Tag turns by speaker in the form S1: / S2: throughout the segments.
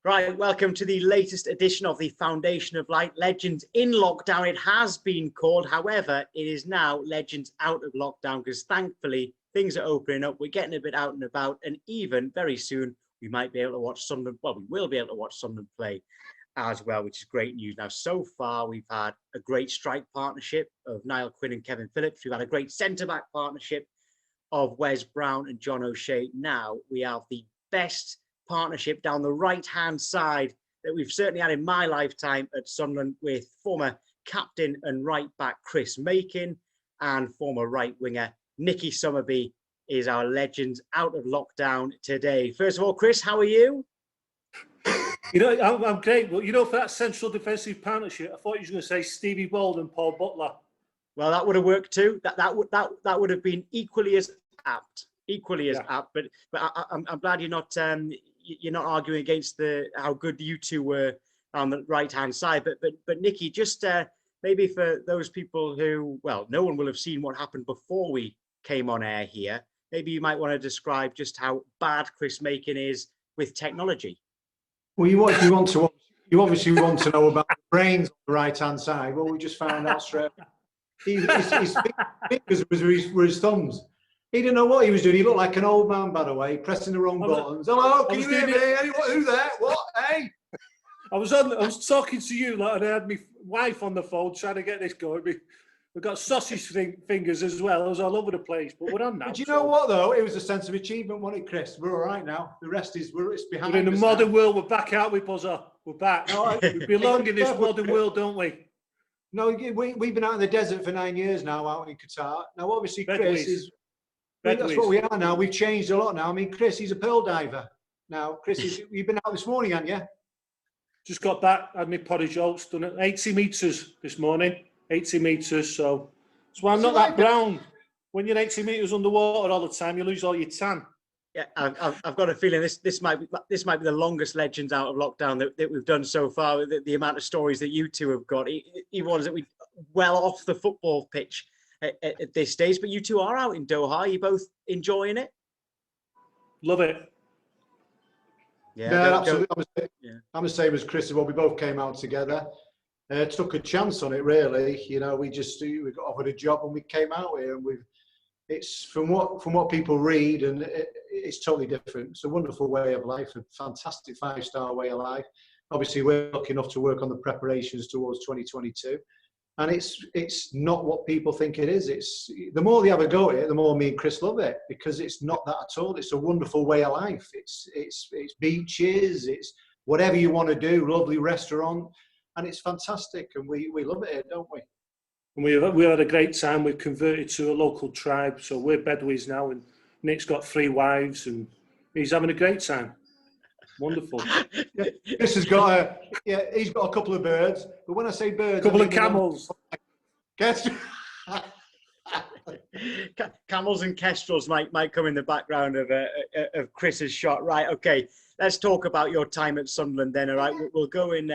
S1: Right, welcome to the latest edition of the Foundation of Light Legends in Lockdown. It has been called, however, it is now Legends Out of Lockdown because thankfully things are opening up. We're getting a bit out and about, and even very soon we might be able to watch Sunderland. Well, we will be able to watch Sunderland play as well, which is great news. Now, so far we've had a great strike partnership of Niall Quinn and Kevin Phillips. We've had a great centre-back partnership of Wes Brown and John O'Shea. Now we have the best partnership down the right-hand side that we've certainly had in my lifetime at Sunderland, with former captain and right-back Chris Makin and former right-winger Nicky Summerbee is our Legends Out of Lockdown today. First of all, Chris, how are you?
S2: You know, I'm great. Well, you know, for that central defensive partnership, I thought you were going to say Stevie Bold and Paul Butler.
S1: Well, that would have worked too. That would have been equally as apt. Apt. But I'm glad you're not arguing against how good you two were on the right hand side. But Nicky, just maybe for those people who, well, no one will have seen what happened before we came on air here. Maybe you might want to describe just how bad Chris Makin is with technology.
S3: Well, you obviously want to know about the brains on the right hand side. Well, we just found out straight. His fingers were his thumbs. He didn't know what he was doing. He looked like an old man, by the way, pressing the wrong buttons. Hello, can you hear me? Anyone? Who there? What? Hey?
S2: I was talking to you, like, and I had my wife on the phone trying to get this going. We've got sausage fingers as well. I was all over the place, but we're on now.
S3: But you know what, though? It was a sense of achievement, wasn't it, Chris? We're all right now. The rest is it's behind us.
S2: We're in a modern world. We're back out with Buzzer. We're back. No, we belong in this modern world, don't we?
S3: No, we've been out in the desert for 9 years now, out in Qatar. Now, obviously, Chris is... That's what we are now. We've changed a lot now. I mean, Chris, he's a pearl diver. Now, Chris, you've been out this morning, haven't you?
S2: Just got back, had my porridge oats, done it 80 metres this morning. 80 metres, so I'm not that brown. When you're 80 metres underwater all the time, you lose all your tan.
S1: Yeah, I've got a feeling this might be the longest Legends Out of Lockdown that we've done so far. The amount of stories that you two have got, even ones that we well off the football pitch at this stage. But you two are out in Doha. Are you both enjoying it?
S2: Love it.
S3: Yeah, absolutely. I'm the same as Chris. Well, we both came out together. Took a chance on it, really. You know, we got offered a job and we came out here, and it's from what people read, and it's totally different. It's a wonderful way of life, a fantastic 5-star way of life. Obviously, we're lucky enough to work on the preparations towards 2022, and it's not what people think it is. It's the more they have a go at it, the more me and Chris love it, because it's not that at all. It's a wonderful way of life. It's beaches, it's whatever you want to do, lovely restaurant. And it's fantastic, and we love it here, don't we?
S2: And we had a great time. We've converted to a local tribe, so we're Bedouins now, and Nick's got 3 wives, and he's having a great time. Wonderful.
S3: Chris has got he's got a couple of birds, but when I say birds,
S2: a couple of camels.
S1: Camels and kestrels might come in the background of Chris's shot. Right, okay. Let's talk about your time at Sunderland then, all right? We'll go in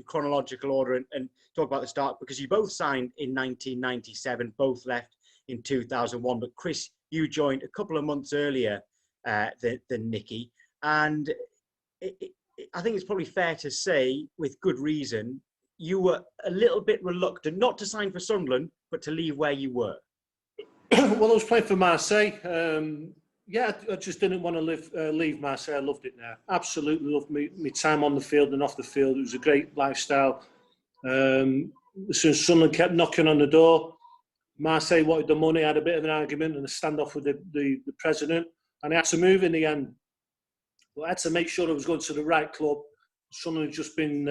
S1: chronological order and talk about the start, because you both signed in 1997, both left in 2001. But Chris, you joined a couple of months earlier than Nicky. And I think it's probably fair to say, with good reason, you were a little bit reluctant, not to sign for Sunderland, but to leave where you were.
S2: Well, I was playing for Marseille. I just didn't want to leave Marseille. I loved it there. Absolutely loved my time on the field and off the field. It was a great lifestyle. Since Sunderland kept knocking on the door, Marseille wanted the money, had a bit of an argument and a standoff with the president, and I had to move in the end. But I had to make sure I was going to the right club. Sunderland had just been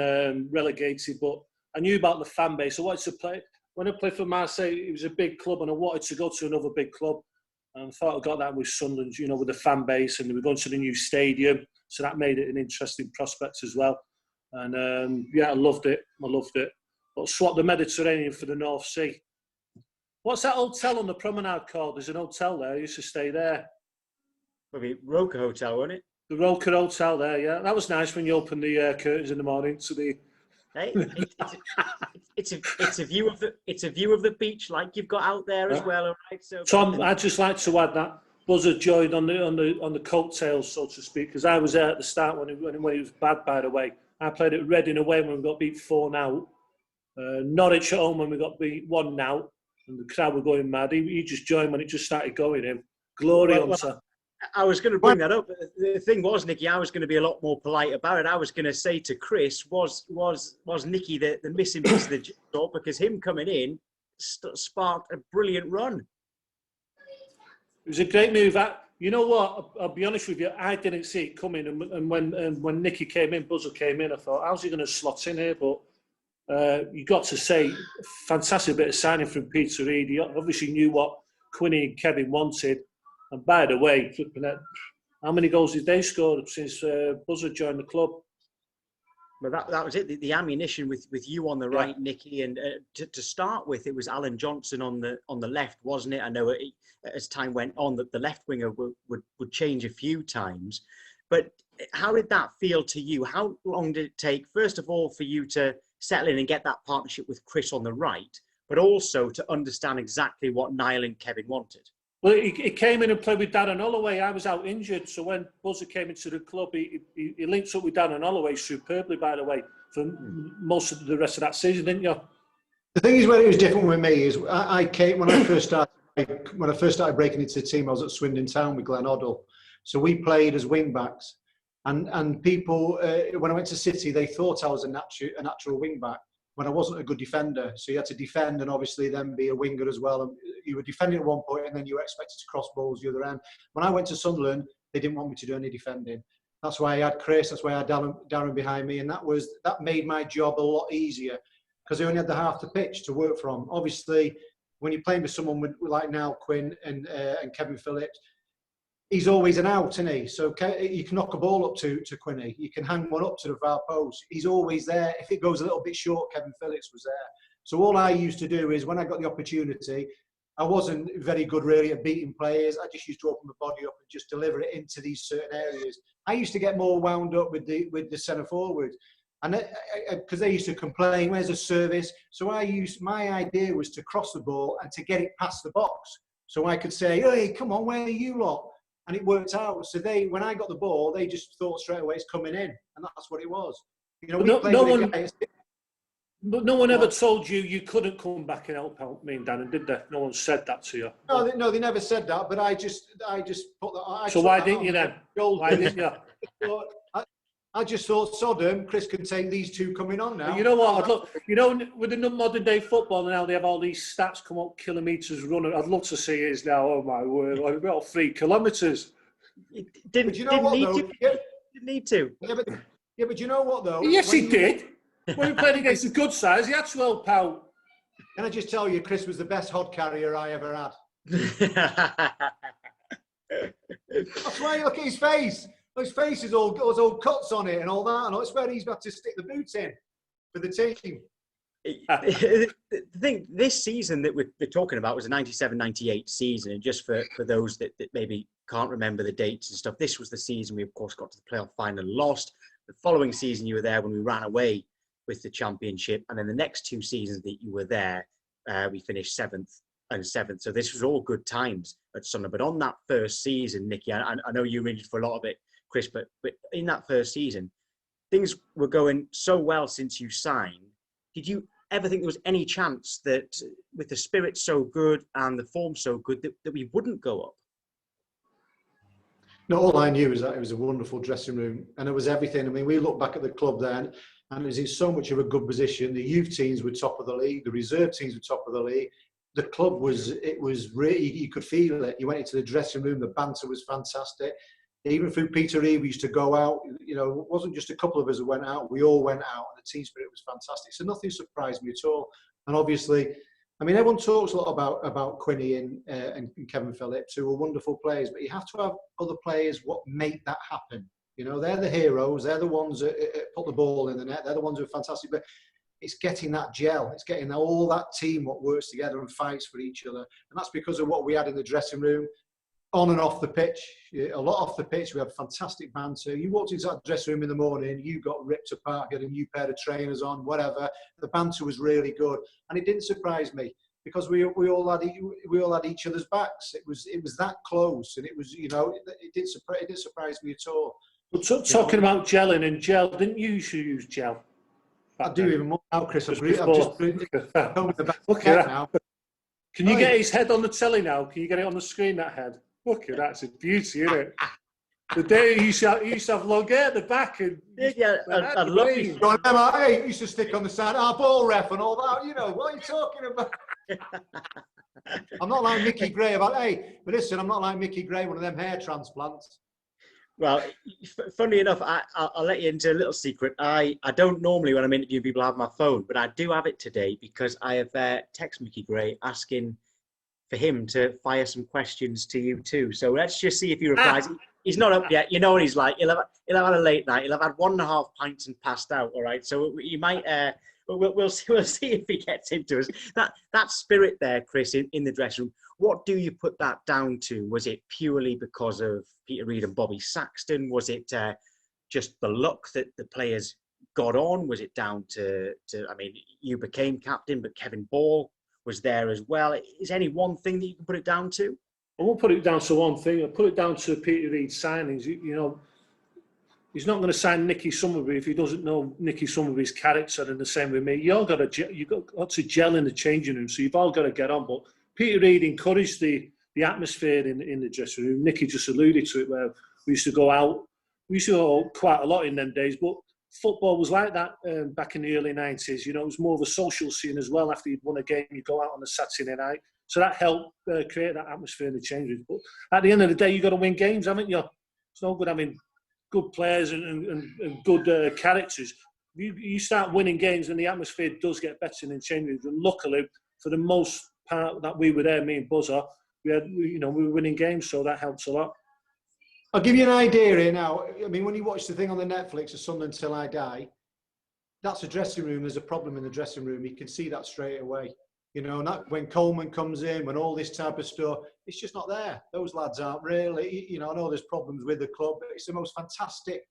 S2: relegated, but I knew about the fan base. I wanted to play. When I played for Marseille, it was a big club, and I wanted to go to another big club. And I thought I got that with Sunderland, you know, with the fan base, and we were going to the new stadium, so that made it an interesting prospect as well. And I loved it. But swapped the Mediterranean for the North Sea. What's that hotel on the promenade called? There's an hotel there. I used to stay there.
S1: Probably Roker Hotel, wasn't it?
S2: The Roker Hotel there, yeah. That was nice when you opened the curtains in the morning to the.
S1: Hey, it's a view of the beach like you've got out there as well, all right? So,
S2: Tom, I'd just like to add that Buzzer joined on the coattails, so to speak, because I was there at the start when it was bad. By the way, I played at Reading away when we got beat 4-0. Norwich at home when we got beat 1-0, and the crowd were going mad. He just joined when it just started going in. Glory hunter.
S1: I was going to bring that up. The thing was, Nicky, I was going to be a lot more polite about it. I was going to say to Chris, was Nicky the missing piece of the jigsaw, because him coming in sparked a brilliant run.
S2: It was a great move. You know what? I'll be honest with you. I didn't see it coming, and when Nicky came in, Buzzer came in, I thought, how's he going to slot in here? But you got to say, fantastic bit of signing from Peter Reid. He obviously knew what Quinny and Kevin wanted. And by the way, how many goals did they score since Buzzer joined the club?
S1: Well, that was it. The ammunition with you on the right, Nicky, and to start with, it was Alan Johnson on the left, wasn't it? I know as time went on that the left winger would change a few times, but how did that feel to you? How long did it take, first of all, for you to settle in and get that partnership with Chris on the right, but also to understand exactly what Niall and Kevin wanted?
S2: Well, he came in and played with Darren Holloway. I was out injured, so when Buzzer came into the club, he linked up with Darren Holloway superbly, by the way, for most of the rest of that season, didn't you?
S3: The thing is, where it was different with me is I came when I first started breaking into the team. I was at Swindon Town with Glenn Hoddle, so we played as wing backs, and people when I went to City, they thought I was a natural wing back, when I wasn't a good defender. So you had to defend and obviously then be a winger as well. And you were defending at one point and then you were expected to cross balls the other end. When I went to Sunderland, they didn't want me to do any defending. That's why I had Chris, that's why I had Darren behind me. And that made my job a lot easier because I only had the half the pitch to work from. Obviously, when you're playing with someone like now Quinn and Kevin Phillips, he's always an out, isn't he? So you can knock a ball up to Quinny. You can hang one up to the far post. He's always there. If it goes a little bit short, Kevin Phillips was there. So all I used to do is when I got the opportunity, I wasn't very good really at beating players. I just used to open my body up and just deliver it into these certain areas. I used to get more wound up with the centre forward. And because they used to complain, where's the service? So my idea was to cross the ball and to get it past the box. So I could say, hey, come on, where are you lot? And it worked out. So when I got the ball, they just thought straight away it's coming in, and that's what it was. You know,
S2: but no one ever told you couldn't come back and help out me and Darren, did they? No one said that to you.
S3: No, they never said that. But I just put that.
S2: So why didn't you then? Why didn't you?
S3: I just thought, Sodom, Chris can take these two coming on now.
S2: You know what? With the modern day football now, they have all these stats come up, kilometres running. I'd love to see his now. Oh my word! I've got 3 kilometres.
S1: Didn't need to.
S3: Yeah, but you know what though?
S2: Yes, he did. When he played against the good sides, he had 12 pounds.
S3: Can I just tell you, Chris was the best hod carrier I ever had. That's why you look at his face. His face is all cuts on it and all that, and it's where he's got to stick the boots in for the team.
S1: The thing, this season that we're talking about was a 97-98 season, and just for those that maybe can't remember the dates and stuff, this was the season we, of course, got to the playoff final and lost. The following season, you were there when we ran away with the championship, and then the next 2 seasons that you were there, we finished 7th and 7th. So this was all good times at Sunderland. But on that first season, Nicky, I know you were injured for a lot of it, Chris, but in that first season, things were going so well since you signed. Did you ever think there was any chance that with the spirit so good and the form so good that we wouldn't go up?
S3: No, all I knew is that it was a wonderful dressing room and it was everything. I mean, we look back at the club then and it was in so much of a good position. The youth teams were top of the league. The reserve teams were top of the league. The club was really, you could feel it. You went into the dressing room, the banter was fantastic. Even through Peter Reid, we used to go out. You know, it wasn't just a couple of us that went out. We all went out, and the team spirit was fantastic. So nothing surprised me at all. And obviously, I mean, everyone talks a lot about Quinny and Kevin Phillips, who are wonderful players. But you have to have other players what make that happen. You know, they're the heroes. They're the ones that put the ball in the net. They're the ones who are fantastic. But it's getting that gel. It's getting all that team what works together and fights for each other. And that's because of what we had in the dressing room. On and off the pitch, a lot off the pitch. We had fantastic banter. You walked into that dressing room in the morning, you got ripped apart, you had a new pair of trainers on, whatever. The banter was really good. And it didn't surprise me. because we all had each other's backs. It was that close, and it was, you know, it didn't surprise me at all.
S2: But talking about gelling and gel, didn't you used to use gel?
S3: I do even more now, Chris. I've just
S2: Look at that now. Can you get his head on the telly now? Can you get it on the screen, that head? Look at that. It's a beauty, isn't it? The day he used to have long hair at the back. And
S1: yeah, I love it.
S3: I used to stick on the side, ball ref and all that. You know, what are you talking about? I'm not like Micky Gray. But listen, I'm not like Micky Gray, one of them hair transplants.
S1: Well, funny enough, I'll let you into a little secret. I don't normally, when I'm interviewing people, have my phone, but I do have it today because I have texted Micky Gray asking for him to fire some questions to you too. So let's just see if he replies. He's not up yet. You know what he's like. He'll have had a late night. He'll have had 1.5 pints and passed out. All right. So you might. We'll see if he gets into us. That spirit there, Chris, in the dressing room. What do you put that down to? Was it purely because of Peter Reid and Bobby Saxton? Was it just the luck that the players got on? Was it down to? I mean, you became captain, but Kevin Ball was there as well. Is any one thing that you can put it down to?
S2: I won't put it down to one thing. I'll put it down to Peter Reid's signings. You know, he's not going to sign Nicky Summerbee if he doesn't know Nicky Summerbee's character, and the same with me. You've got to gel in the changing room, so you've all got to get on. But Peter Reid encouraged the atmosphere in the dressing room. Nicky just alluded to it, where we used to go out. We used to go out quite a lot in them days, but football was like that back in the early 90s. You know, it was more of a social scene as well. After you'd won a game, you go out on a Saturday night. So that helped create that atmosphere in the change room. But at the end of the day, you've got to win games, haven't you? It's no good having good players and good characters. You start winning games and the atmosphere does get better in the change rooms. And luckily, for the most part that we were there, me and Buzzer, we were winning games, so that helps a lot.
S3: I'll give you an idea here now. I mean, when you watch the thing on the Netflix of Sunderland Till I Die, that's a dressing room. There's a problem in the dressing room. You can see that straight away. You know, when Coleman comes in, when all this type of stuff, it's just not there. Those lads aren't really, you know, I know there's problems with the club, but it's the most fantastic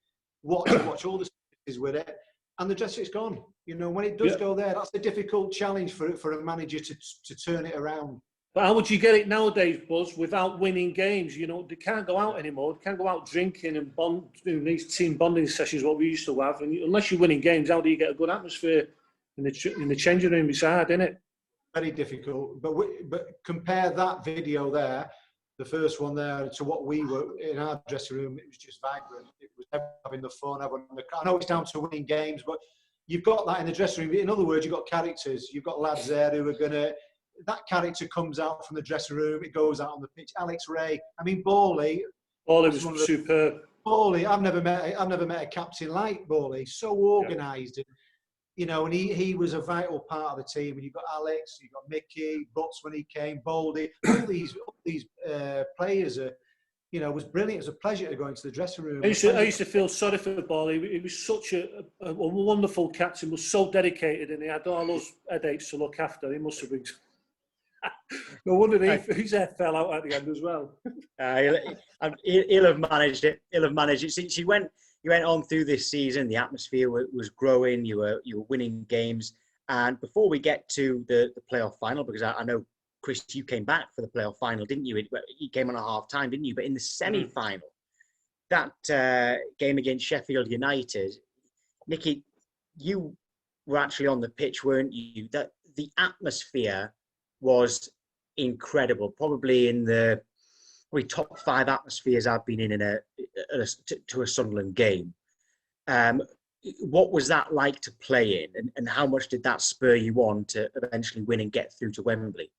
S3: watch all the is with it. And the dressing room's gone. You know, when it does go there, that's a difficult challenge for a manager to turn it around.
S2: But how would you get it nowadays, Buzz, without winning games? You know, they can't go out anymore. They can't go out drinking and doing these team bonding sessions, what we used to have. And unless you're winning games, how do you get a good atmosphere in the changing room? It's hard, isn't it?
S3: Very difficult. But compare that video there, the first one there, to what we were in our dressing room. It was just vibrant. It was having the fun. I know it's down to winning games, but you've got that in the dressing room. In other words, you've got characters. You've got lads there who are going to... That character comes out from the dressing room. It goes out on the pitch. Alex Ray. I mean, Bawley
S2: was superb.
S3: Bawley. I've never met a captain like Bawley. So organised, you know, and he was a vital part of the team. And you've got Alex, you've got Micky, Butts when he came, Baldy. All these players are, you know, it was brilliant. It was a pleasure to go into the dressing room.
S2: I used to feel sorry for Bawley. He was such a wonderful captain. Was so dedicated, and he had all those headaches to look after. He must have been. No wonder his hair fell out at the end as well.
S1: He'll have managed it. He'll have managed it. See, you went on through this season. The atmosphere was growing. You were winning games. And before we get to the playoff final, because I know, Chris, you came back for the playoff final, didn't you? You came on at half time, didn't you? But in the semi-final, that game against Sheffield United, Nicky, you were actually on the pitch, weren't you? That the atmosphere was incredible, probably in the top 5 atmospheres I've been in to a Sunderland game. What was that like to play in, and how much did that spur you on to eventually win and get through to Wembley?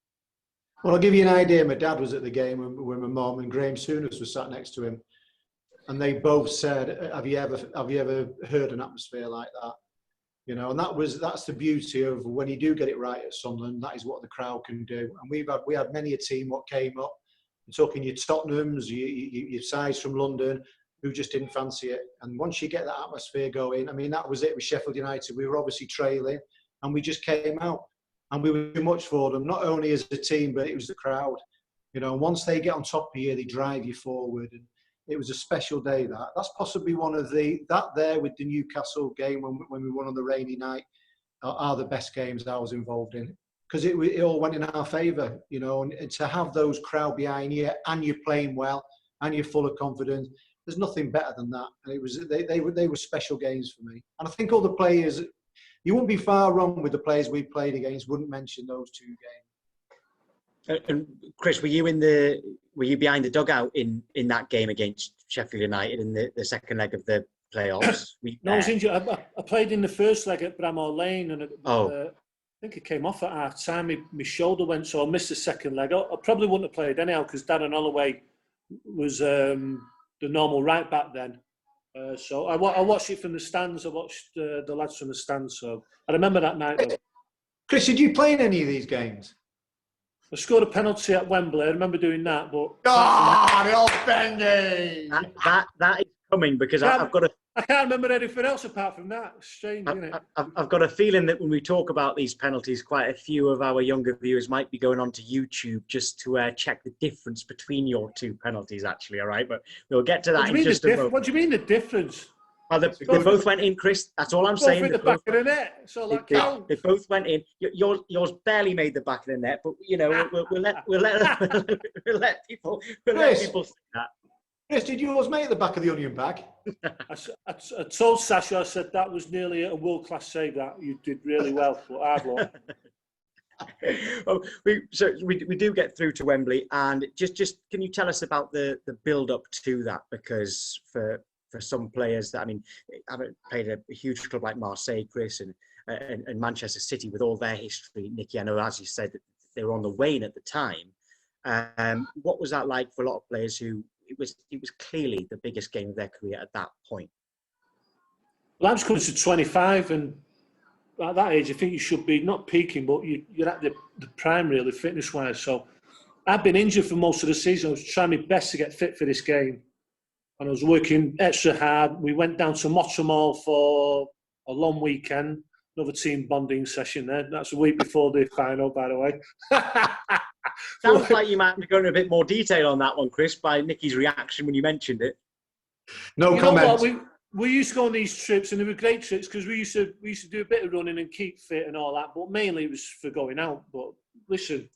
S3: Well, I'll give you an idea. My dad was at the game when my mum and Graham Souness was sat next to him, and they both said, "Have you ever heard an atmosphere like that?" You know, and that's the beauty of when you do get it right at Sunderland. That is what the crowd can do. And we had many a team what came up. You're talking your Tottenhams, your sides from London, who just didn't fancy it. And once you get that atmosphere going, I mean, that was it with Sheffield United. We were obviously trailing, and we just came out, and we were too much for them. Not only as a team, but it was the crowd. You know, once they get on top of you, they drive you forward. And it was a special day. That's possibly one of that there with the Newcastle game when we won on the rainy night are the best games I was involved in. because it all went in our favour, you know, and to have those crowd behind you and you're playing well and you're full of confidence, there's nothing better than that. And it was they were special games for me. And I think all the players, you wouldn't be far wrong with the players we played against, wouldn't mention those 2 games.
S1: And Chris, were you behind the dugout in that game against Sheffield United in the second leg of the playoffs?
S2: No, I was injured. I played in the first leg at Bramall Lane, and I think it came off at half time. My shoulder went, so I missed the second leg. I probably wouldn't have played anyhow because Darren Holloway was the normal right back then. So I watched it from the stands. I watched the lads from the stands. So I remember that night. Though.
S3: Chris, did you play in any of these games?
S2: I scored a penalty at Wembley. I remember doing that, but
S3: the old Bendy!
S1: That is coming because I've got
S2: I can't remember anything else apart from that. It's strange, isn't it?
S1: I've got a feeling that when we talk about these penalties, quite a few of our younger viewers might be going onto YouTube just to check the difference between your 2 penalties, actually, all right? But we'll get to that in just a moment.
S2: What do you mean the difference?
S1: Well, they both went in, Chris. That's all I'm saying.
S2: Both in the back of the net. So that counts.
S1: They both went in. Yours barely made the back of the net, but you know we'll let people see that.
S3: Chris, did yours make the back of the onion bag?
S2: I told Sasha, I said that was nearly a world-class save. That you did really well, but hard luck.
S1: Well, we do get through to Wembley, and just can you tell us about the build-up to that? Because for some players that, I mean, haven't played a huge club like Marseille, Chris, and Manchester City with all their history. Nicky, I know, as you said, that they were on the wane at the time. What was that like for a lot of players who it was clearly the biggest game of their career at that point?
S2: Well, I'm coming to 25, and at that age, I think you should be not peaking, but you're at the prime, really, fitness-wise. So I've been injured for most of the season. I was trying my best to get fit for this game. And I was working extra hard. We went down to Mottermall for a long weekend, another team bonding session there. That's a week before the final, by the way.
S1: Sounds like you might have to go into a bit more detail on that one, Chris, by Nicky's reaction when you mentioned it.
S3: No comment.
S2: We used to go on these trips, and they were great trips because we used to do a bit of running and keep fit and all that, but mainly it was for going out. But listen,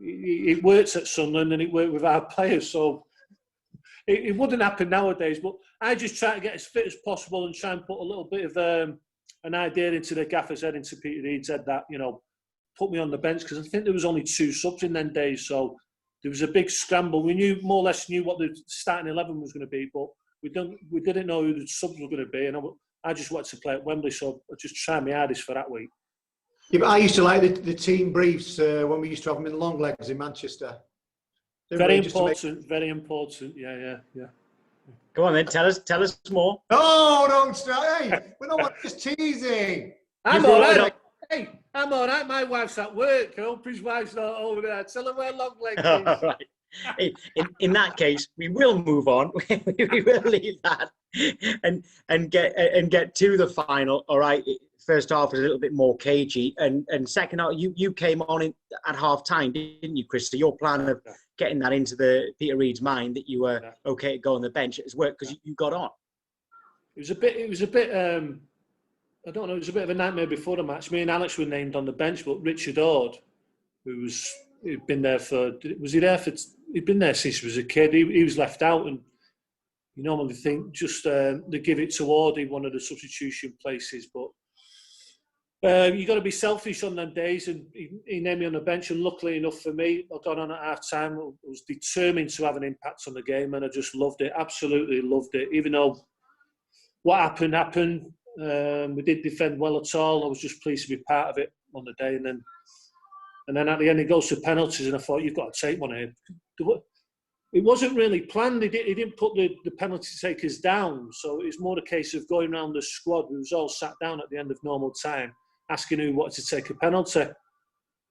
S2: it works at Sunderland and it worked with our players, so it wouldn't happen nowadays. But I just try to get as fit as possible and try and put a little bit of an idea into the gaffer's head, into Peter Reid's head, that, you know, put me on the bench, because I think there was only 2 subs in them days, so there was a big scramble. We more or less knew what the starting 11 was going to be, but we didn't know who the subs were going to be, and I just wanted to play at Wembley, so I just tried my hardest for that week.
S3: Yeah, but I used to like the team briefs when we used to have them in long legs in Manchester.
S2: Very important, very important. Yeah.
S1: Go on then, tell us more.
S3: No, don't start. Hey, we're not just teasing.
S2: I'm all right. Hey, I'm all right. My wife's at work. I hope his wife's not over there. Tell her where long legs is.
S1: All right. In that case, we will move on. We will leave that and get to the final. All right. First half was a little bit more cagey, and second half you came on at half time, didn't you, Chris? So your plan of getting that into the Peter Reid's mind that you were okay to go on the bench has worked because you got on.
S2: It was a bit. I don't know. It was a bit of a nightmare before the match. Me and Alex were named on the bench, but Richard Ord, he'd been there he'd been there since he was a kid. He was left out, and you normally think just they give it to Ord, one of the substitution places, but. You got to be selfish on them days, and he named me on the bench. And luckily enough for me, I got on at half time. I was determined to have an impact on the game, and I just loved it. Absolutely loved it. Even though what happened, we didn't defend well at all. I was just pleased to be part of it on the day. And then at the end, it goes to penalties, and I thought, you've got to take one here. It wasn't really planned. He didn't put the penalty takers down, so it was more a case of going around the squad. We was all sat down at the end of normal time, asking who wanted to take a penalty,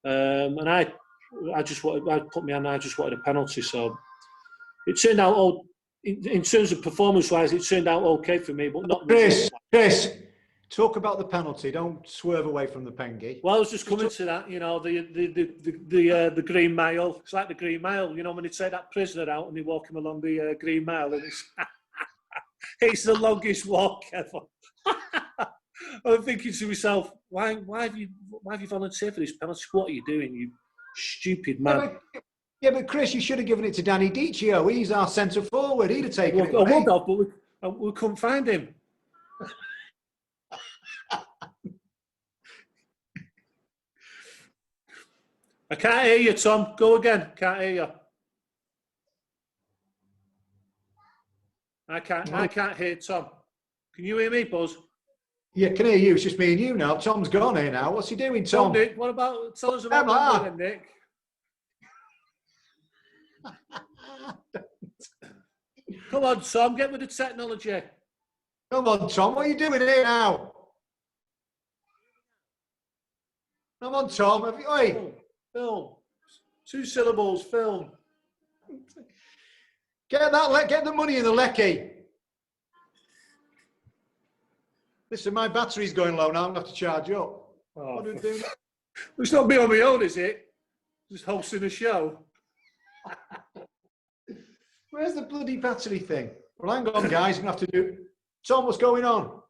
S2: and I put my hand. I just wanted a penalty, so it turned out in terms of performance-wise, it turned out okay for me, but not.
S3: Chris, talk about the penalty. Don't swerve away from the pengy.
S2: Well, I was just coming to that. You know, the Green Mile. It's like the Green Mile. You know, when they take that prisoner out and they walk him along the Green Mile, and it's the longest walk ever. I'm thinking to myself, why have you volunteered for this penalty? What are you doing, you stupid man?
S3: Yeah, but Chris, you should have given it to Danny Dicio. He's our centre forward. He'd have taken it
S2: I
S3: away.
S2: would have, but we couldn't find him. I can't hear you, Tom. Go again. Can't hear you. I can't hear Tom. Can you hear me, Buzz?
S3: Yeah, can hear you. It's just me and you now. Tom's gone here now. What's he doing, Tom?
S2: Nick, what about, tell us about Wembley then, Nick. Come on, Tom, get with the technology.
S3: Come on, Tom. What are you doing here now? Come on, Tom. Have you, oi.
S2: Film. 2 syllables, film.
S3: Get the money in the lecky. Listen, my battery's going low now. I'm going to have to charge up.
S2: Oh,
S3: What do we do?
S2: it's not me on my own, is it? Just hosting a show.
S3: Where's the bloody battery thing? Well, hang on, guys. I'm going to have to do... Tom, what's going on?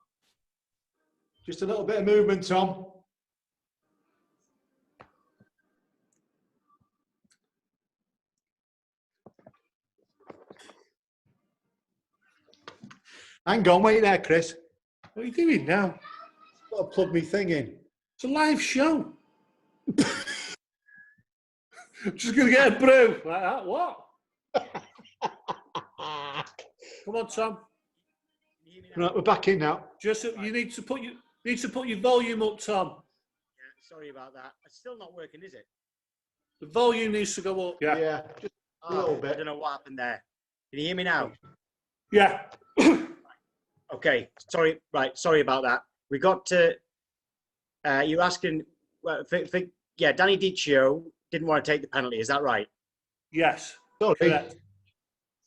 S3: Just a little bit of movement, Tom. Hang on, wait there, Chris.
S2: What are you doing now?
S3: I've got to plug my thing in.
S2: It's a live show. I'm just going to get a brew. Like that, what? Come on, Tom.
S3: Right, we're back in now.
S2: Just you need to put your volume up, Tom.
S1: Yeah, sorry about that. It's still not working, is it?
S2: The volume needs to go up.
S3: Yeah, just a little
S1: I
S3: bit.
S1: don't know what happened there. Can you hear me now?
S2: Yeah.
S1: Okay, sorry. Right, sorry about that. We got to. You're asking. Well, Danny Dicio didn't want to take the penalty. Is that right?
S2: Yes.
S3: Sorry.
S2: Correct.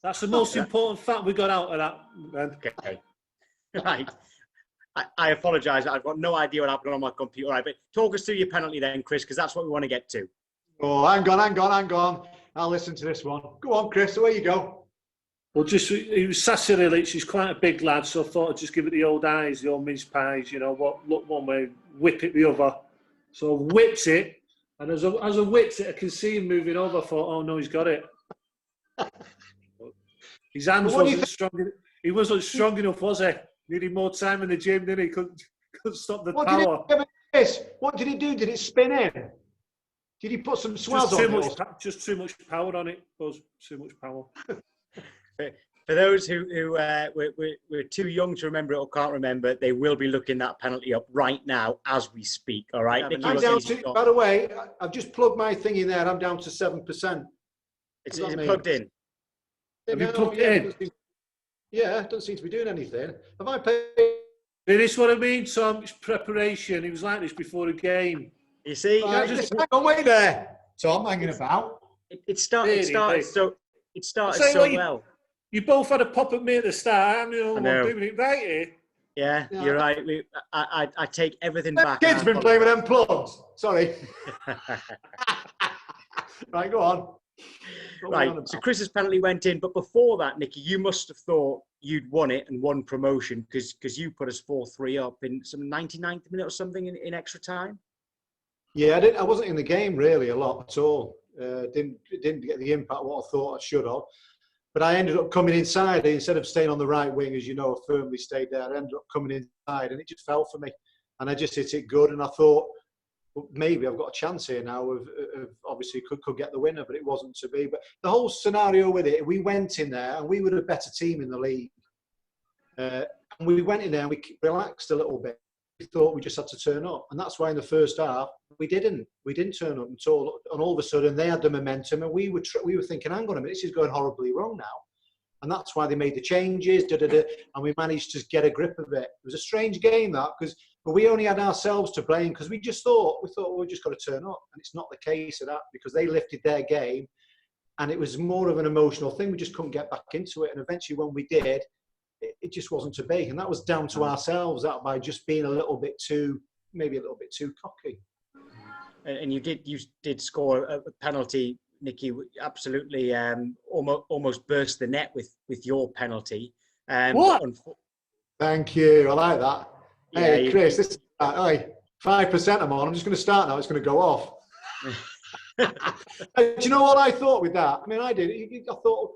S2: That's the most important fact we got out of that. Man.
S1: Okay. Right. I apologise. I've got no idea what happened on my computer. Right, but talk us through your penalty then, Chris, because that's what we want to get to.
S3: Oh, hang on. I'll listen to this one. Go on, Chris. Away you go.
S2: Well, he was Sassi. He's quite a big lad, so I thought I'd just give it the old eyes, the old mince pies. You know what? Look one way, whip it the other. So I whipped it, and as I whipped it, I can see him moving over. I thought, oh no, he's got it. His hands wasn't strong. He wasn't strong enough, was he? Needed more time in the gym, didn't he? Couldn't stop the power.
S3: What did he do? Did it spin in? Did he put some swells on it?
S2: Just too much power on it. Was too much power.
S1: For those who we're too young to remember it or can't remember, they will be looking that penalty up right now as we speak. All right.
S3: Yeah, I'm down to, by the way, I've just plugged my thing in there. I'm down to 7%.
S1: Is it plugged in?
S2: Have you plugged it in?
S3: Yeah, it doesn't seem to be doing anything. Have I paid?
S2: It is what I mean, Tom. It's preparation. He was like this before the game.
S1: You see?
S3: Hang on, wait there, Tom. Hanging about.
S1: It started so well.
S2: You both had a pop at me at the start. I'm the only one doing it right here.
S1: Yeah, you're right. I take everything back.
S3: Kid's been playing with them plugs. Sorry. Right, go on.
S1: Right, so Chris's penalty went in, but before that, Nicky, you must have thought you'd won it and won promotion because you put us 4-3 up in some 99th minute or something in extra time.
S3: Yeah, I wasn't in the game really a lot at all. Didn't get the impact what I thought I should have. But I ended up coming inside instead of staying on the right wing, as you know, I firmly stayed there. I ended up coming inside, and it just fell for me. And I just hit it good, and I thought, well, maybe I've got a chance here now of obviously could get the winner, but it wasn't to be. But the whole scenario with it, we went in there, and we were a better team in the league. And we went in there, and we relaxed a little bit. We thought we just had to turn up, and that's why in the first half we didn't turn up at all. And all of a sudden they had the momentum, and we were thinking, hang on a minute, this is going horribly wrong now. And that's why they made the changes, and we managed to get a grip of it. It was a strange game that, but we only had ourselves to blame because we thought we just got to turn up, and it's not the case of that because they lifted their game, and it was more of an emotional thing. We just couldn't get back into it, and eventually when we did, it just wasn't to be, and that was down to ourselves, that by just being maybe a little bit too cocky.
S1: And you did score a penalty, Nicky. Absolutely, almost burst the net with your penalty.
S2: What?
S3: Thank you. I like that. Hey, Chris, this is 5% I'm on. I'm just going to start now. It's going to go off. Do you know what I thought with that? I mean, I did. I thought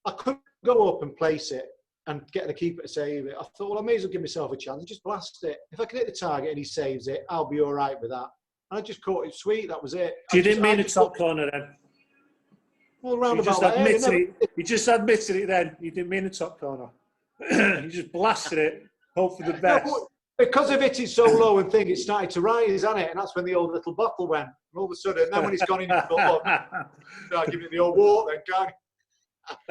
S3: I couldn't go up and place it and get the keeper to save it. I thought, well, I may as well give myself a chance and just blast it. If I can hit the target and he saves it, I'll be all right with that. And I just caught it sweet. That was it.
S2: You didn't mean the top corner then?
S3: Well, round
S2: You just
S3: about that.
S2: admitted it. You just admitted it then. You didn't mean the top corner. You just blasted it. Hope for the best.
S3: No, because of it, it's so low and thing, it started to rise, hasn't it? And that's when the old little bottle went. And all of a sudden, then when it's gone in, you thought, start giving it the old walk then, can't you?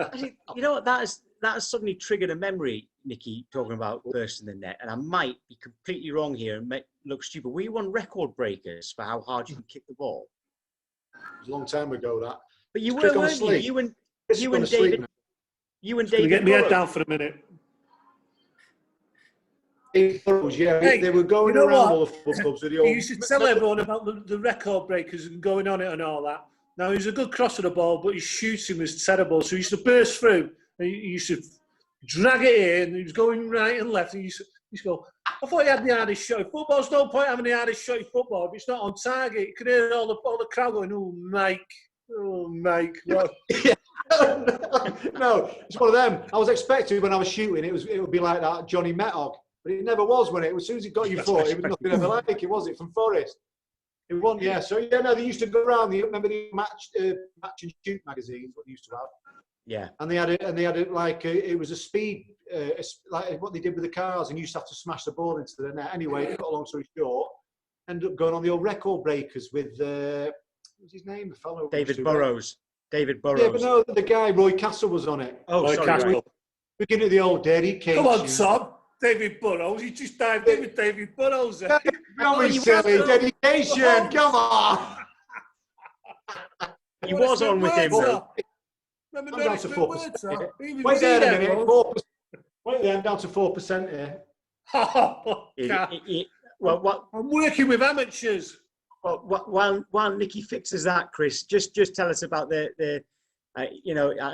S1: Actually, you know what? That has suddenly triggered a memory, Nicky, talking about bursting the net. And I might be completely wrong here and look stupid. Were you on record breakers for how hard you can kick the ball?
S3: It was a long time ago, that.
S1: But you were, weren't you? You and David. You and David.
S2: Get my head down for a minute.
S3: Yeah,
S2: hey,
S3: they were going around all the football clubs with the old.
S2: You should tell everyone about the record breakers and going on it and all that. Now, he was a good crosser of the ball, but his shooting was terrible. So he used to burst through and he used to drag it in. And he was going right and left. And he used to go, I thought he had the hardest shot. Football's no point having the hardest shot in football if it's not on target. You can hear all the crowd going, oh, Mike. Oh, Mike.
S3: No, it's one of them. I was expecting when I was shooting, it would be like that Johnny Metog. But it never was when as soon as it got you foot, it was nothing ever like it, was it, from Forest? It wasn't, yeah. So, yeah, no, they used to go around. Remember the match and shoot magazines, what they used to have?
S1: Yeah.
S3: And they had it like, it was a speed, like what they did with the cars, and you used to have to smash the ball into the net. Anyway, got a long story short, ended up going on the old record breakers with, what's his name? The fellow.
S1: David Burrows. David Burrows.
S3: Yeah, but no, the guy, Roy Castle, was on it.
S1: Oh,
S2: Roy
S1: sorry.
S2: Castle.
S3: Beginning of the old Daddy Cage.
S2: Come on, Tom. David Burrows. You just dived in with David Burrows.
S3: Don't be silly. Dedication. Come on.
S1: He was on with him, though.
S3: I'm down to 4%. Wait there a minute. 4%. Wait there, I'm down to 4% here.
S1: Well,
S2: I'm working with amateurs.
S1: Well, while Nicky fixes that, Chris, just tell us about the I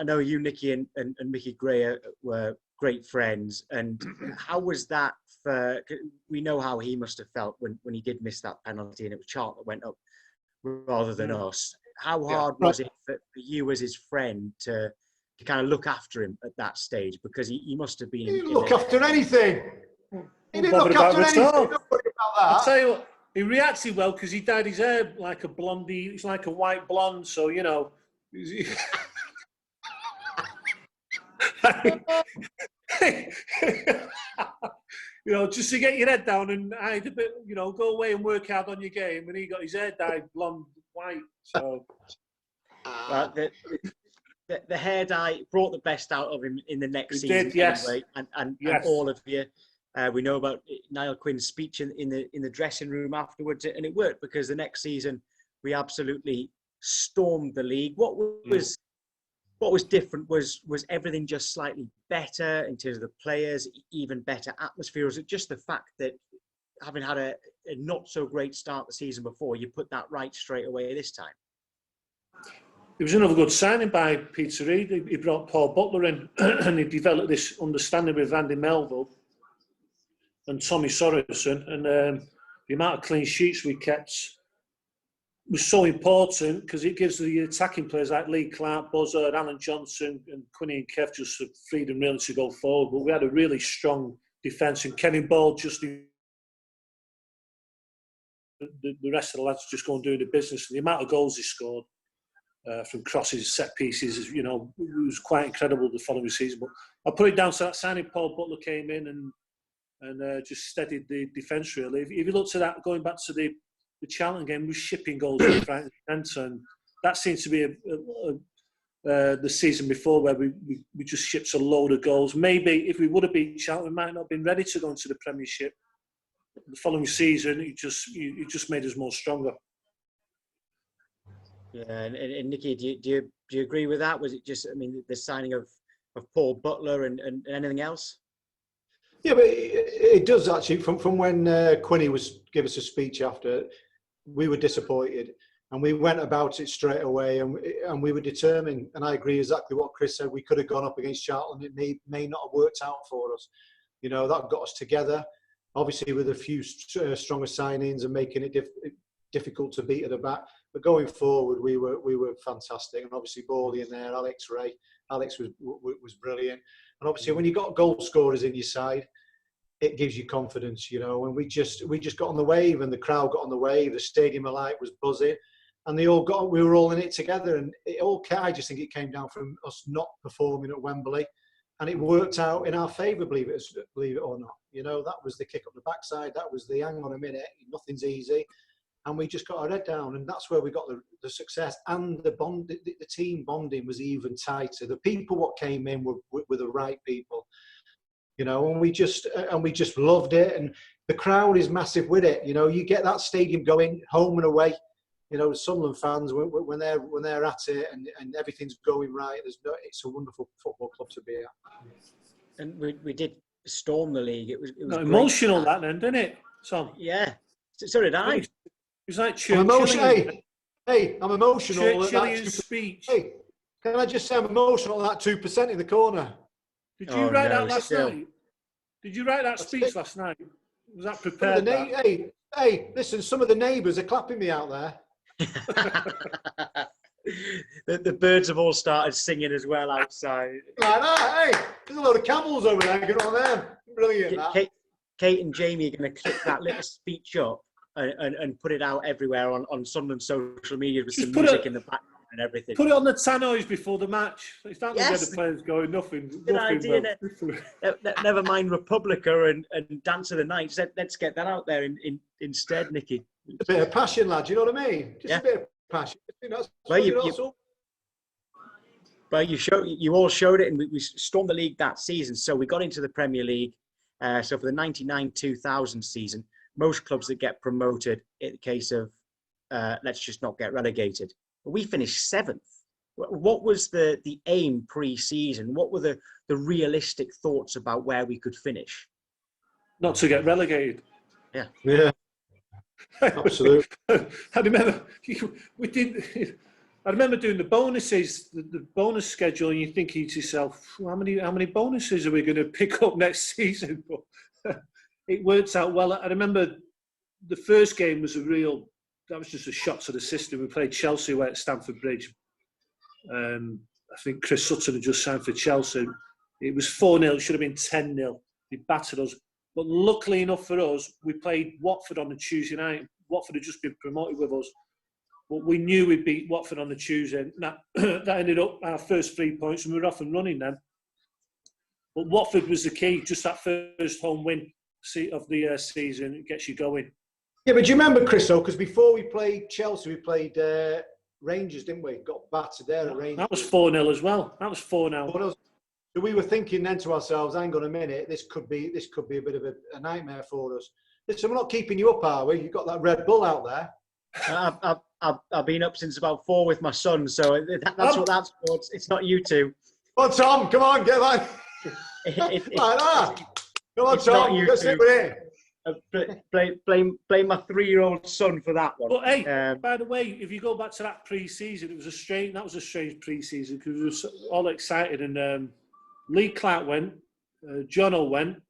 S1: know you, Nicky, and Micky Gray were great friends, and how was that for? We know how he must have felt when he did miss that penalty, and it was Charlton that went up rather than us. How hard was it for you as his friend to kind of look after him at that stage, because he must have been.
S3: He didn't look after anything. He didn't look after anything. Don't worry about that.
S2: I'll tell you what. He reacted well because he dyed his hair like a blondie. He's like a white blonde, so you know. You know, just to get your head down and hide a bit. You know, go away and work hard on your game. And he got his hair dyed blonde, white. So
S1: the hair dye brought the best out of him in the next
S2: season.
S1: Did, yes. Anyway, and all of you. We know about Niall Quinn's speech in the dressing room afterwards, and it worked because the next season we absolutely stormed the league. What was different was everything just slightly better in terms of the players, even better atmosphere? Or was it just the fact that having had a not so great start the season before, you put that right straight away this time?
S2: It was another good signing by Peter Reid. He brought Paul Butler in and he developed this understanding with Andy Melville and Tommy Sorensen, and the amount of clean sheets we kept was so important because it gives the attacking players like Lee Clark, Buzzard, Alan Johnson and Quinny and Kev just the freedom really to go forward. But we had a really strong defence, and Kevin Ball just the rest of the lads just go and do the business. And the amount of goals he scored from crosses, set pieces, you know, it was quite incredible the following season. But I put it down to that signing. Paul Butler came in and just steadied the defence really. If you look to that, going back to the Charlton game, was shipping goals left, right, and centre, and that seems to be the season before where we just shipped a load of goals. Maybe if we would have beat Charlton, we might not have been ready to go into the Premiership. The following season, it just made us more stronger.
S1: Yeah, and Nicky, do you agree with that? Was it just, I mean, the signing of Paul Butler and anything else?
S3: Yeah, but it does actually. From when Quinny gave us a speech after, we were disappointed, and we went about it straight away, and we were determined. And I agree exactly what Chris said. We could have gone up against Charlton. It may not have worked out for us. You know, that got us together. obviously with a few stronger signings and making it difficult to beat at the back. But going forward, we were fantastic, and obviously Borley in there, Alex Ray. Alex was brilliant, and obviously when you got goal scorers in your side, it gives you confidence, you know. And we just got on the wave, and the crowd got on the wave. The stadium alight was buzzing, and we were all in it together. And I just think it came down from us not performing at Wembley, and it worked out in our favour, believe it or not. You know, that was the kick up the backside. That was the hang on a minute, nothing's easy. And we just got our head down, and that's where we got the success. And the team bonding was even tighter. The people what came in were the right people, you know. And we just loved it. And the crowd is massive with it. You know, you get that stadium going home and away. You know, Sunderland fans when they're at it and everything's going right. It's a wonderful football club to be at.
S1: And we did storm the league. It was
S2: emotional that then, didn't it, Tom?
S1: Yeah, so did I.
S2: It was like
S3: I'm emotional.
S2: Churchill's speech.
S3: Hey, can I just say I'm emotional at that 2% in the corner?
S2: Did you write that last night? Did you write that speech last night? Was that prepared?
S3: Hey, listen, some of the neighbours are clapping me out there.
S1: The birds have all started singing as well outside.
S3: Like that, hey, there's a load of camels over there. Get on them. Brilliant.
S1: Kate and Jamie are going to clip that little speech up and put it out everywhere on Sunderland social media with some music in the background and everything.
S2: Put it on the tannoys before the match. It's not going to get the players going. Nothing.
S1: Good idea. Never mind Republica and Dance of the Night. Let's get that out there instead, Nicky.
S3: A bit of passion, lad. You know what I mean? Just a bit of passion.
S1: You all showed it, and we stormed the league that season. So we got into the Premier League. So for the 99-2000 season, most clubs that get promoted, in the case of let's just not get relegated. But we finished 7th. What was the aim pre-season? What were the realistic thoughts about where we could finish?
S2: Not to get relegated.
S3: Yeah. Absolutely.
S2: I remember doing the bonuses, the bonus schedule, and you're thinking to yourself, how many bonuses are we going to pick up next season? But it works out well. I remember the first game was that was just a shot to the system. We played Chelsea away at Stamford Bridge. I think Chris Sutton had just signed for Chelsea. It was 4-0. It should have been 10-0. They battered us. But luckily enough for us, we played Watford on a Tuesday night. Watford had just been promoted with us. But we knew we'd beat Watford on the Tuesday. That ended up our first 3 points, and we were off and running then. But Watford was the key. Just that first home win of the season, it gets you going.
S3: Yeah, but do you remember, Chris, though, because before we played Chelsea, we played Rangers, didn't we? Got battered there at Rangers.
S2: That was 4-0 as well. That was 4-0.
S3: So we were thinking then to ourselves, hang on a minute, this could be a bit of a nightmare for us. Listen, we're not keeping you up, are we? You've got that Red Bull out there.
S1: I've been up since about 4 with my son, so that's what that's for. It's not you two.
S3: Come on, Tom, come on, get that. Like that. Come on, Tom, let's sit with it.
S1: Blame my 3-year-old son for that one.
S2: But hey, by the way, if you go back to that pre-season, that was a strange pre-season because we were all excited, and Lee Clark went, Jono went,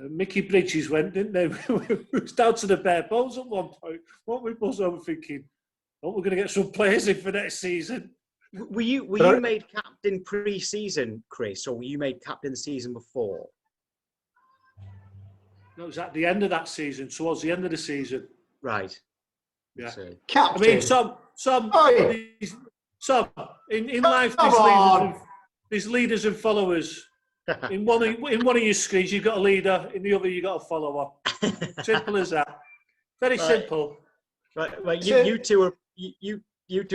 S2: Mickey Bridges went, didn't they? We was down to the bare bones at one point. What we was over thinking, we're going to get some players in for next season.
S1: Were you made captain pre-season, Chris, or were you made captain the season before?
S2: No, it was at the end of that season, towards the end of the season.
S1: Right.
S2: Yeah.
S3: Captain.
S2: I mean, some in life, there's leaders and followers. In one of your screens, you've got a leader. In the other, you've got a follower. Simple as that. Very simple.
S1: Right. You two are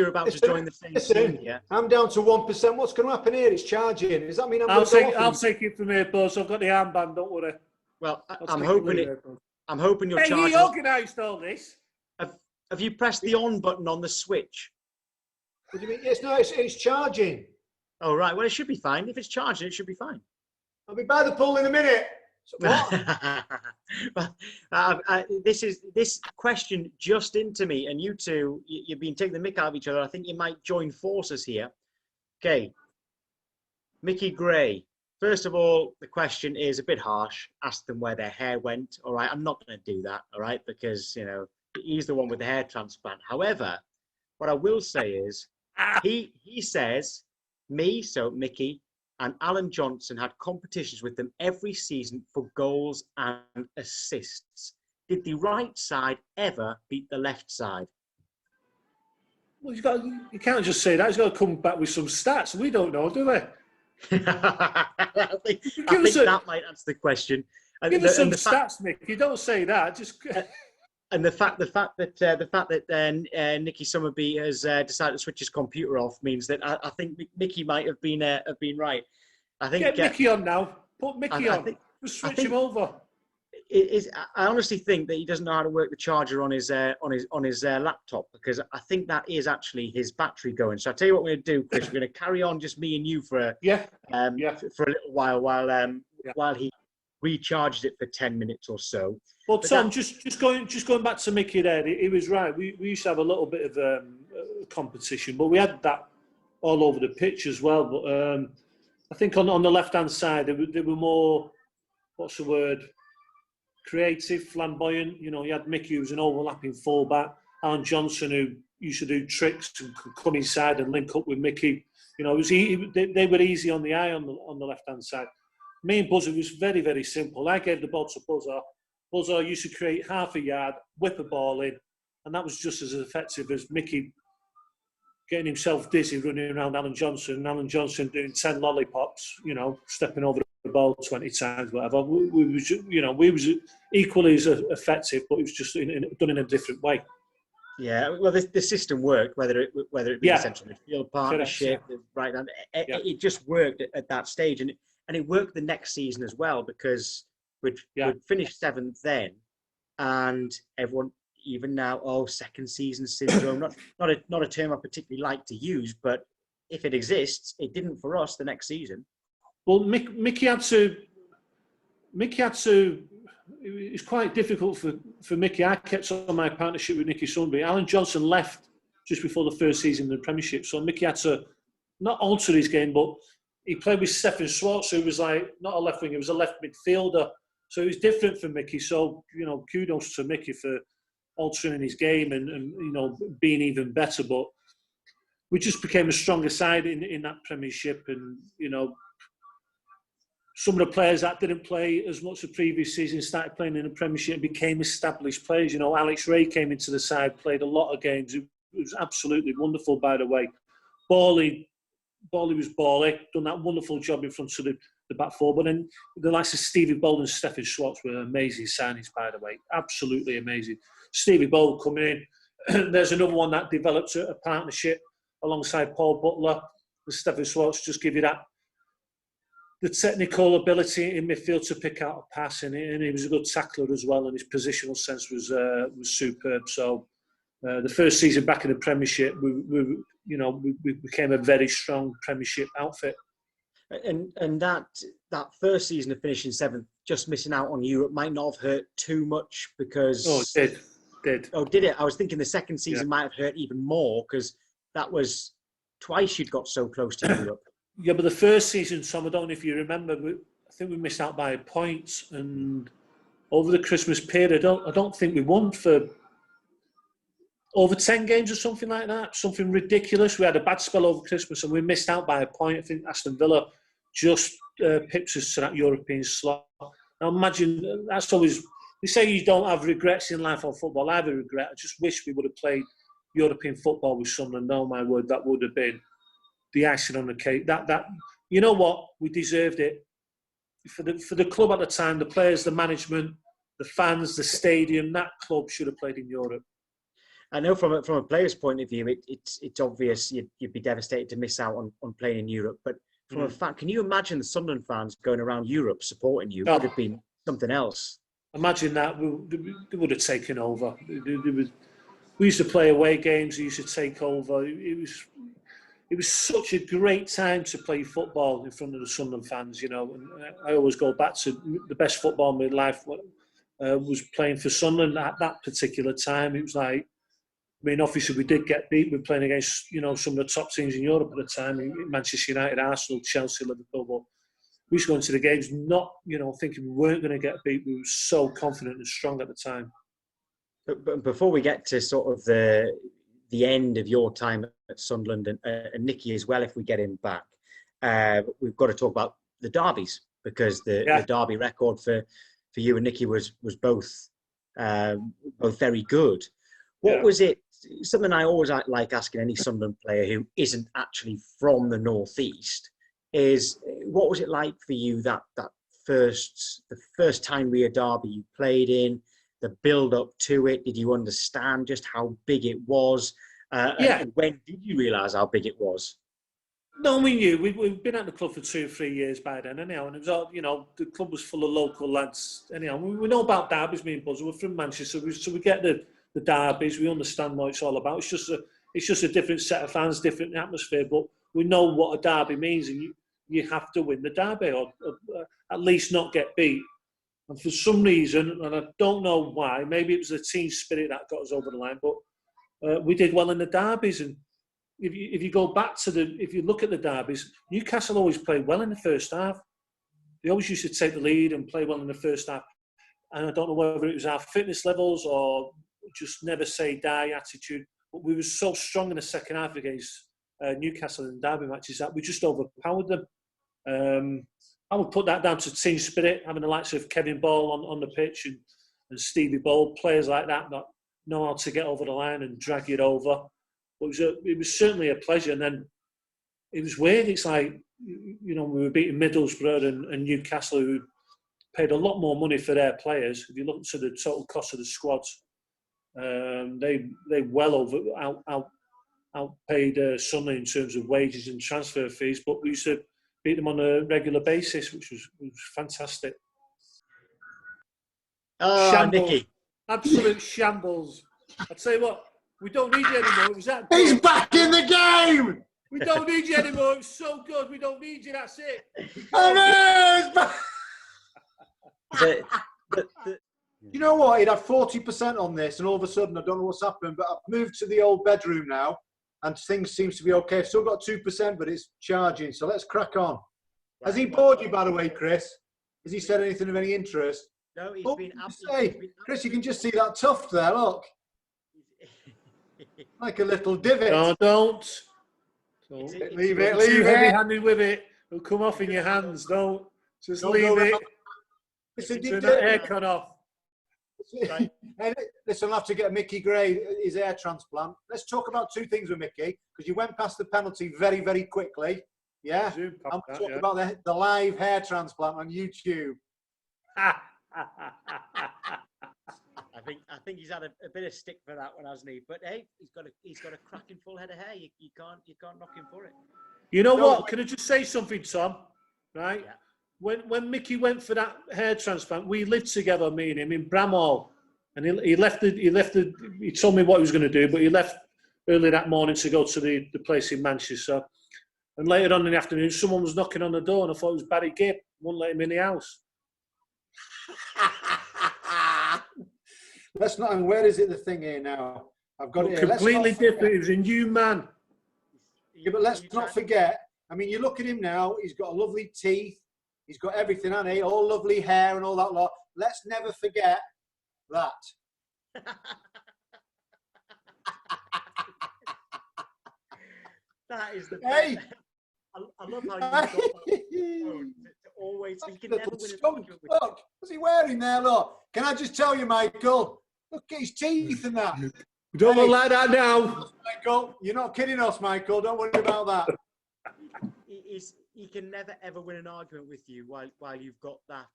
S1: about to join the same team. Yeah.
S3: I'm down to 1%. What's going to happen here? It's charging. Does that mean
S2: I'll take it from here, Buzz. I've got the armband. Don't worry.
S1: Well, I'm hoping you'll charge.
S2: Hey, you organised all this.
S1: Have you pressed the on button on the switch?
S3: What do you mean? It's charging.
S1: Oh, right. Well, it should be fine. If it's charging, it should be fine.
S3: I'll be by the pool in a minute.
S1: This question just into me, and you two, you've been taking the mick out of each other. I think you might join forces here. Okay. Micky Gray, First of all, the question is a bit harsh. Ask them where their hair went. All right, I'm not going to do that. All right, because he's the one with the hair transplant. However, what I will say is, he says me, so Micky, and Alan Johnson had competitions with them every season for goals and assists. Did the right side ever beat the left side?
S2: Well, you can't just say that. He's got to come back with some stats. We don't know, do we?
S1: I think that might answer the question.
S2: Give us some stats, Mick. You don't say that. Just
S1: and the fact that Nicky Summerbee has decided to switch his computer off means that I think Micky might have been right. I think
S2: get Micky on now. Put Micky on. Just switch him over.
S1: I honestly think that he doesn't know how to work the charger on his laptop, because I think that is actually his battery going. So I'll tell you what we're going to do, Chris. We're going to carry on just me and you for a little while he recharges it for 10 minutes or so.
S2: Well, Tom, just going back to Micky there, he was right. We used to have a little bit of competition, but we had that all over the pitch as well. But I think on the left-hand side, they were more, what's the word, creative, flamboyant. You had Micky, who was an overlapping fullback. Alan Johnson, who used to do tricks and could come inside and link up with Micky. It was they were easy on the eye on the left-hand side. Me and Buzzer was very, very simple. I gave the ball to Buzzer. Buzzer used to create half a yard, whip a ball in, and that was just as effective as Micky getting himself dizzy running around Alan Johnson, and Alan Johnson doing 10 lollipops, stepping over the ball 20 times, whatever. We was equally as effective, but it was just done in a different way.
S1: Yeah, well, the system worked, whether it be the central midfield partnership, right down. It just worked at that stage, and it worked the next season as well, because we'd finished 7th then, and everyone, even now, second season syndrome, not a term I particularly like to use, but if it exists, it didn't for us the next season.
S2: Well, Micky had to. It was quite difficult for Micky. I kept on my partnership with Nicky Summerbee. Alan Johnson left just before the first season in the Premiership, so Micky had to not alter his game, but he played with Stefan Schwartz, who was like not a left wing, he was a left midfielder. So it was different for Micky. So kudos to Micky for altering his game and being even better. But we just became a stronger side in that Premiership, and some of the players that didn't play as much the previous season started playing in the Premiership and became established players. Alex Reid came into the side, played a lot of games. It was absolutely wonderful, by the way. Bally was Bally, done that wonderful job in front of the back four. But then the likes of Stevie Bold and Stefan Schwartz were amazing signings, by the way. Absolutely amazing. Stevie Bold coming in. There's another one that developed a partnership alongside Paul Butler. And Stefan Schwartz just give you the technical ability in midfield to pick out a pass, and he was a good tackler as well, and his positional sense was superb. So the first season back in the Premiership, we became a very strong Premiership outfit.
S1: And that first season of finishing 7th, just missing out on Europe, might not have hurt too much, because
S2: it did.
S1: Oh, did it? I was thinking the second season might have hurt even more, because that was twice you'd got so close to Europe.
S2: Yeah, but the first season, Tom, I don't know if you remember, I think we missed out by a point, and over the Christmas period, I don't think we won for over 10 games or something like that, something ridiculous. We had a bad spell over Christmas and we missed out by a point. I think Aston Villa just pips us to that European slot. Now imagine, that's always, they say you don't have regrets in life on football. I have a regret. I just wish we would have played European football with Sunderland. No, my word, that would have been the icing on the cake. That you know what? We deserved it. For the club at the time, the players, the management, the fans, the stadium, that club should have played in Europe.
S1: I know from a player's point of view, it's obvious you'd be devastated to miss out on playing in Europe. But from a fact, can you imagine the Sunderland fans going around Europe supporting you? It would have been something else.
S2: Imagine that. They would have taken over. We used to play away games. We used to take over. It was such a great time to play football in front of the Sunderland fans, And I always go back to the best football in my life was playing for Sunderland at that particular time. It was like, obviously we did get beat. We were playing against, some of the top teams in Europe at the time, Manchester United, Arsenal, Chelsea, Liverpool. we used to go into the games not, thinking we weren't going to get beat. We were so confident and strong at the time.
S1: But before we get to sort of the end of your time at Sunderland and Nicky as well, if we get him back, we've got to talk about the derbies, because the derby record for you and Nicky was both very good. What was it? Something I always like asking any Sunderland player who isn't actually from the northeast is, what was it like for you the first time we a derby you played in, the build up to it? Did you understand just how big it was? And when did you realise how big it was?
S2: No, we knew. We'd been at the club for 2 or 3 years by then, anyhow, and it was all, the club was full of local lads. Anyhow, we know about derbies, me and Buzz. We're from Manchester, so we get the derbies. We understand what it's all about. It's just a different set of fans, different atmosphere. But we know what a derby means, and you have to win the derby, or at least not get beat. And for some reason, and I don't know why, maybe it was the team spirit that got us over the line, but we did well in the derbies. And if you go back to if you look at the derbies, Newcastle always played well in the first half. They always used to take the lead and play well in the first half. And I don't know whether it was our fitness levels or just never say die attitude, but we were so strong in the second half against Newcastle in derby matches that we just overpowered them. I would put that down to team spirit, having the likes of Kevin Ball on the pitch and Stevie Ball, players like that know how to get over the line and drag it over. But it was certainly a pleasure. And then it was weird. It's like, we were beating Middlesbrough and Newcastle, who paid a lot more money for their players. If you look to the total cost of the squads, they well outpaid Sunderland in terms of wages and transfer fees. But we used to beat them on a regular basis, which was fantastic. Shambles.
S1: Nicky.
S2: Absolute shambles. I tell you what, we don't need you anymore. It was that good.
S3: He's back in the game!
S2: We don't need you anymore. It was so good. We don't need you. That's it.
S3: I know, he's back. You know what? He'd had 40% on this, and all of a sudden, I don't know what's happened, but I've moved to the old bedroom now, and things seems to be okay. I've still got 2%, but it's charging, so let's crack on. Has he bored you, by the way, Chris? Has he said anything of any interest?
S1: No, he's been
S3: absolutely. Chris, you can just see that tuft there, look. Like a little divot.
S2: No, don't.
S3: Leave it.
S2: Too heavy-handed with it. It'll come off in your hands. Don't. Just leave it. Turn that aircon off.
S3: Right. Listen, I'll have to get Micky Gray his hair transplant. Let's talk about 2 things with Micky, because you went past the penalty very, very quickly. Yeah? I'm talking about the live hair transplant on YouTube.
S1: I think he's had a bit of stick for that one, hasn't he? But hey, he's got a cracking full head of hair. You can't knock him for it.
S2: You know what? Can I just say something, Tom? Right? Yeah. When Micky went for that hair transplant, we lived together, me and him, in Bramhall, and he told me what he was going to do, but he left early that morning to go to the place in Manchester. And later on in the afternoon, someone was knocking on the door, and I thought it was Barry Gibb. Wouldn't let him in the house.
S3: Let's not. And where is it? The thing here now. I've got it here.
S2: Completely different. He was a new man.
S3: Yeah, but let's not forget. I mean, you look at him now. He's got lovely teeth. He's got everything, hasn't he? All lovely hair and all that lot. Let's never forget that.
S1: That is the
S3: hey.
S1: best. I love how you got that always. You can never win an argument with.
S3: Look, what's he wearing there? Look, can I just tell you, Michael? Look at his teeth and that.
S2: Don't look like that now,
S3: Michael. You're not kidding us, Michael. Don't worry about that.
S1: He can never ever win an argument with you while you've got that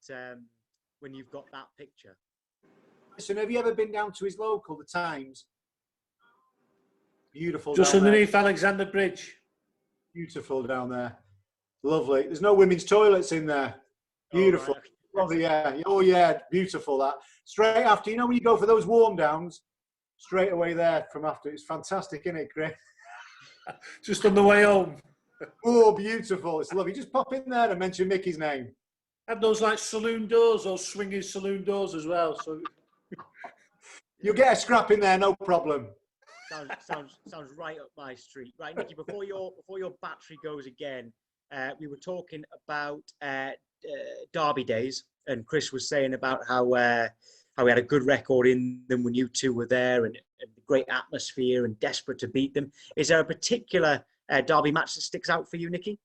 S1: when you've got that picture.
S3: Listen, have you ever been down to his local, the Times? Beautiful.
S2: Just underneath Alexander Bridge.
S3: Beautiful down there. Lovely. There's no women's toilets in there. Beautiful.
S1: Oh, right.
S3: Lovely, yeah. Oh, yeah. Beautiful, that. Straight after, you know when you go for those warm downs? Straight away there from after. It's fantastic, isn't it, Chris?
S2: Just on the way home.
S3: Oh, beautiful. It's lovely. Just pop in there and mention Micky's name.
S2: Have those like saloon doors, those swinging saloon doors as well. So
S3: you'll get a scrap in there, no problem.
S1: Sounds right up my street. Right, Nicky, before your battery goes again, we were talking about derby days, and Chris was saying about how we had a good record in them when you two were there, and great atmosphere and desperate to beat them. Is there a particular derby match that sticks out for you, Nicky?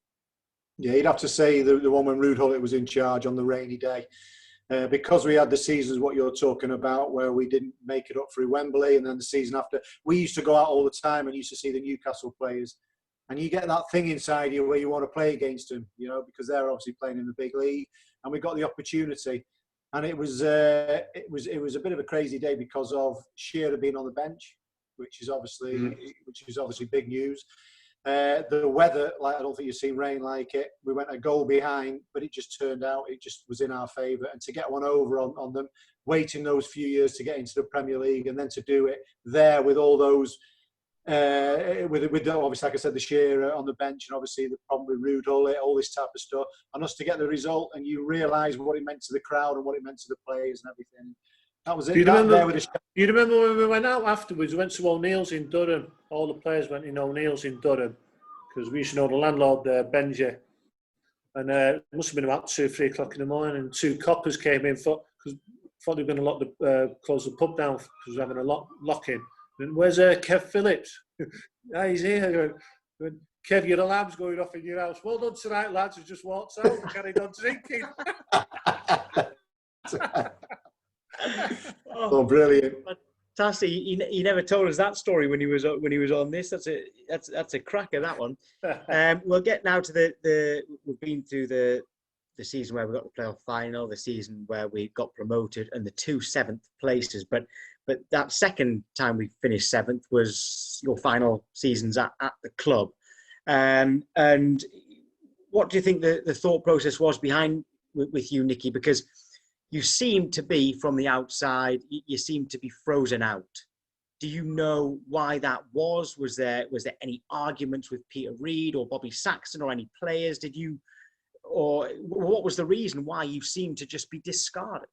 S3: Yeah, you'd have to say the one when Reid was in charge on the rainy day. Because we had the seasons, what you're talking about, where we didn't make it up through Wembley, and then the season after, we used to go out all the time and used to see the Newcastle players. And you get that thing inside you where you want to play against them, you know, because they're obviously playing in the big league, and we got the opportunity. And it was a bit of a crazy day because of Shearer being on the bench, which is obviously big news. The weather, like, I don't think you've seen rain like it. We went a goal behind, but it just turned out it just was in our favour. And to get one over on them, waiting those few years to get into the Premier League, and then to do it there with all those, with obviously, like I said, the Shearer on the bench, and obviously the problem with Reid, all this type of stuff, and us to get the result, and you realise what it meant to the crowd and what it meant to the players and everything. That was it.
S2: Do you remember when we went out afterwards? We went to O'Neill's in Durham. All the players went in O'Neill's in Durham because we used to know the landlord there, Benji. And it must have been about 2 or 3 o'clock in the morning, and 2 coppers came in because thought they were going to close the pub down because we were having a lock-in. And where's Kev Phillips? He's here. Going, Kev, your alarm's going off in your house. Well done tonight, lads. He just walked out and carried on drinking.
S3: Oh, brilliant!
S1: Fantastic. He never told us that story when he was on this. That's a cracker, that one. We'll get now to we've been through the season where we got the playoff final, the season where we got promoted, and the 2 7th places. But that second time we finished 7th was your final seasons at the club. And what do you think the thought process was behind with you, Nicky? Because you seem to be, from the outside, you seem to be frozen out. Do you know why that was? Was there any arguments with Peter Reid or Bobby Saxton or any players? Or what was the reason why you seemed to just be discarded?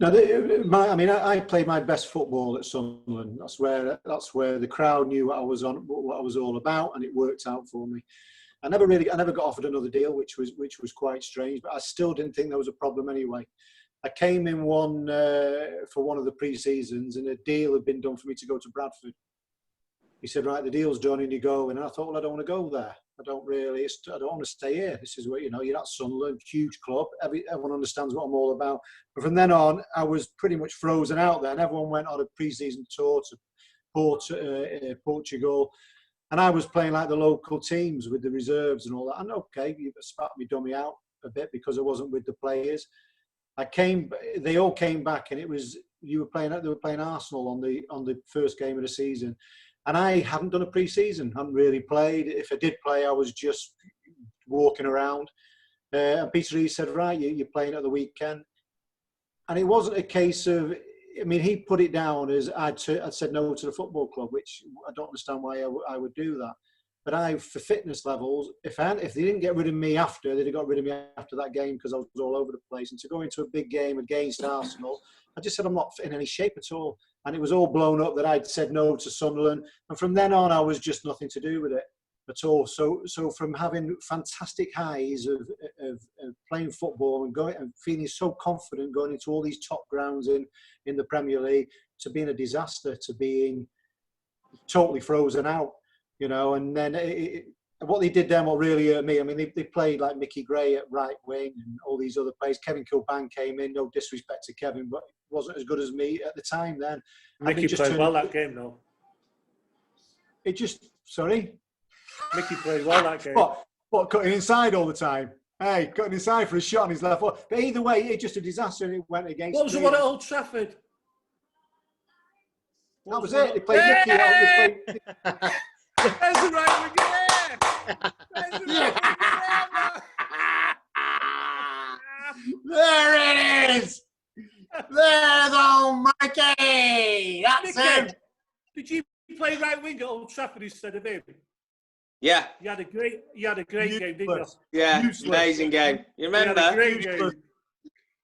S3: No, I played my best football at Sunderland. That's where the crowd knew what I was all about, and it worked out for me. I never got offered another deal, which was quite strange, but I still didn't think there was a problem anyway. I came in for one of the pre-seasons, and a deal had been done for me to go to Bradford. He said, right, the deal's done and you go. And I thought, well, I don't want to go there. I don't want to stay here. This is what, you're at Sunderland, huge club. Everyone understands what I'm all about. But from then on, I was pretty much frozen out there, and everyone went on a pre-season tour to Portugal. And I was playing like the local teams with the reserves and all that. And okay, you spat me dummy out a bit because I wasn't with the players. They all came back, and they were playing Arsenal on the first game of the season. And I hadn't done a pre-season, hadn't really played. If I did play, I was just walking around. And Peter Reid said, right, you're playing at the weekend. And it wasn't a case of, he put it down as I'd said no to the football club, which I don't understand why I would do that. But for fitness levels, if they didn't get rid of me after, they'd have got rid of me after that game because I was all over the place. And to go into a big game against Arsenal, I just said I'm not in any shape at all. And it was all blown up that I'd said no to Sunderland. And from then on, I was just nothing to do with it at all. So from having fantastic highs of playing football and going and feeling so confident going into all these top grounds in the Premier League, to being a disaster, to being totally frozen out, and then what they did then, what really hurt me, they played like Micky Gray at right wing and all these other players. Kevin Kilbane came in, no disrespect to Kevin, but wasn't as good as me at the time then.
S2: Micky played well that game, though.
S3: Sorry?
S2: Micky played well that game.
S3: What, cutting inside all the time? Hey, cutting inside for a shot on his left foot. But either way, it's just a disaster, and it went against.
S2: What was the one at Old Trafford?
S3: That was it. They played Micky out.
S2: There's the right winger there! There's the right winger there!
S3: There it is! There's old Micky! That's it!
S2: Did you play right wing at Old Trafford instead of him?
S4: Yeah.
S2: You had a great game, didn't you?
S4: Yeah, amazing game. You remember?
S2: You had a great game.
S4: It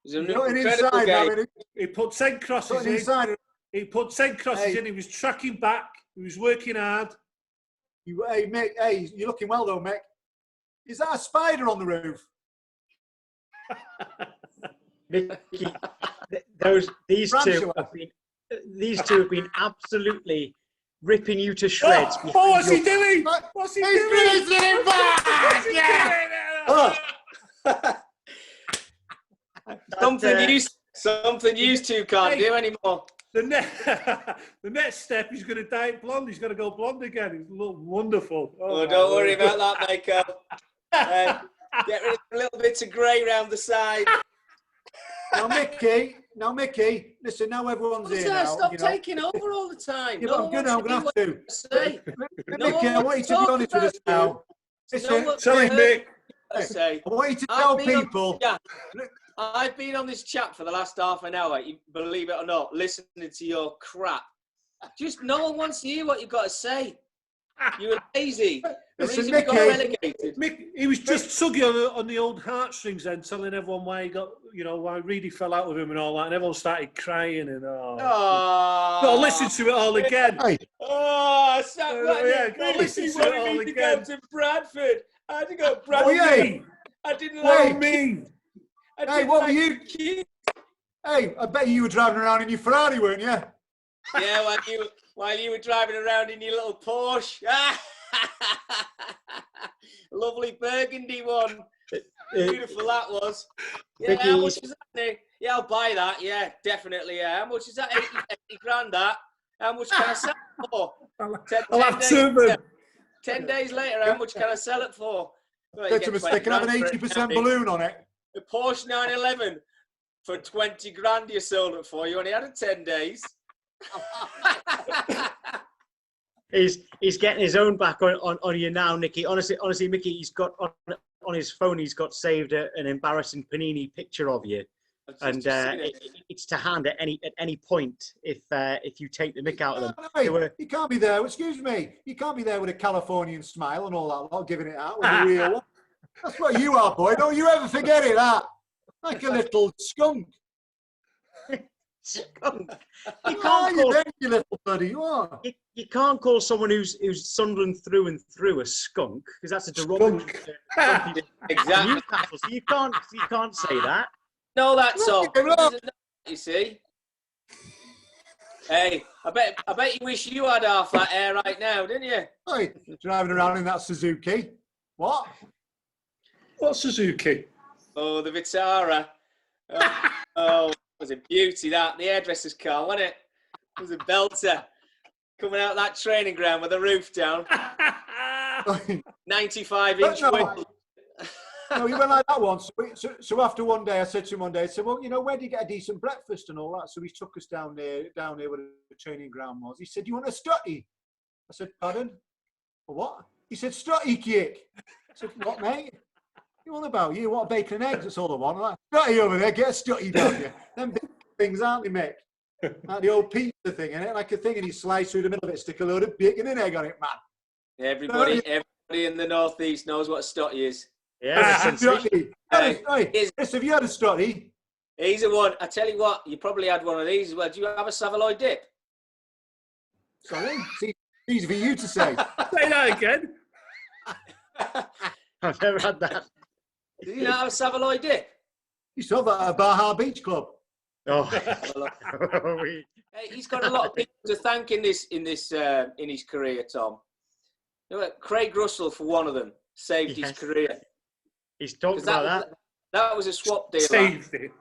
S4: was an incredible game.
S2: He put 10 crosses in. He put 10 crosses in. He was tracking back. He was working hard.
S3: Hey, Mick, you're looking well though, Mick. Is that a spider on the roof?
S1: Mickey, these two have been absolutely ripping you to shreds.
S2: Oh, what's he doing? What's he doing?
S3: He's it back! Yeah!
S4: Something you two can't do anymore.
S2: The next step, he's going to dye it blonde. He's going to go blonde again. He's look wonderful.
S4: Oh, don't worry about that makeup. Get rid of a little bit of grey round the side.
S3: Now, Mickey, listen, now everyone's here now.
S4: Stop taking over all the time.
S3: Yeah, I'm going to have to.
S4: Say.
S3: Mickey, I want you to be honest with us now. Listen,
S2: Sorry, Mick.
S3: I want you to tell people.
S4: I've been on this chat for the last half an hour, believe it or not, listening to your crap. Just no one wants to hear what you've got to say. You're lazy. The
S3: Listen,
S4: reason we got
S3: Mickey,
S4: relegated.
S2: Mick, he was just tuggy on the old heartstrings then, telling everyone why he got, why Reid fell out with him and all that, and everyone started crying and Go listen to it all again.
S3: Hey.
S4: Oh,
S2: go listen to it all again.
S4: To Bradford. I had to go to Bradford.
S3: Hey.
S4: I didn't like
S2: me.
S3: Hey, what were you? Hey, I bet you were driving around in your Ferrari, weren't you?
S4: Yeah, while you were driving around in your little Porsche. Lovely burgundy one. Beautiful that was. Yeah, how much is that? Yeah, I'll buy that. Yeah, definitely. Yeah, how much is that? 80 grand. That. How much can I sell it for?
S2: I'll have two of them.
S4: 10 days later, how much can I sell it for? Well,
S3: That's a mistake. Can I have an 80% balloon on it?
S4: The Porsche 911 for 20 grand you sold it for. You only had it 10 days.
S1: He's getting his own back on you now, Nicky. Honestly, Mickey, he's got on his phone. He's got saved an embarrassing Panini picture of you, and it's to hand at any point if you take the mick out of them.
S3: No, you can't be there. Excuse me. You can't be there with a Californian smile and all that lot, giving it out with a real one. That's what you are, boy. Don't you ever forget it. That like a little skunk.
S1: Skunk.
S3: You little buddy. You are.
S1: You can't call someone who's Sunderland through and through a skunk because that's a derogatory term.
S4: Exactly.
S1: Newcastle, so you can't say that.
S4: No, that's all. You see. Hey, I bet you wish you had half that air right now, didn't you?
S3: Hey, driving around in that Suzuki. What?
S2: What Suzuki?
S4: Oh, the Vitara. Oh, it was a beauty, that. The hairdresser's car, wasn't it? It was a belter. Coming out that training ground with the roof down. 95-inch wheel.
S3: No, he went like that once. So after one day, I said to him one day, I said, well, where do you get a decent breakfast and all that? So he took us down there where the training ground was. He said, you want a stutty? I said, pardon? A what? He said, stutty cake. I said, what, mate? You want about? You want bacon and eggs? That's all I want. Like, stutty over there, get a stutty down here. Them big things, aren't they, Mick? Like the old pizza thing, innit? Like a thing, and he sliced through the middle of it, stick a load of bacon and egg on it, man.
S4: Everybody in the northeast knows what a stutty is.
S1: Yeah,
S3: stutty. Chris, have you had a stutty?
S4: He's the one. I tell you what, you probably had one of these as well. Do you have a Savoy dip?
S3: Sorry? It's easy for you to say.
S2: Say that again.
S1: I've never had that.
S4: Do you not have a Savoy dip?
S3: You saw that at Baja Beach Club.
S1: Oh.
S4: Hey, he's got a lot of people to thank in his career, Tom. Craig Russell, for one of them, saved his career.
S1: He's talked about that.
S4: That was a swap deal.
S2: Saved it.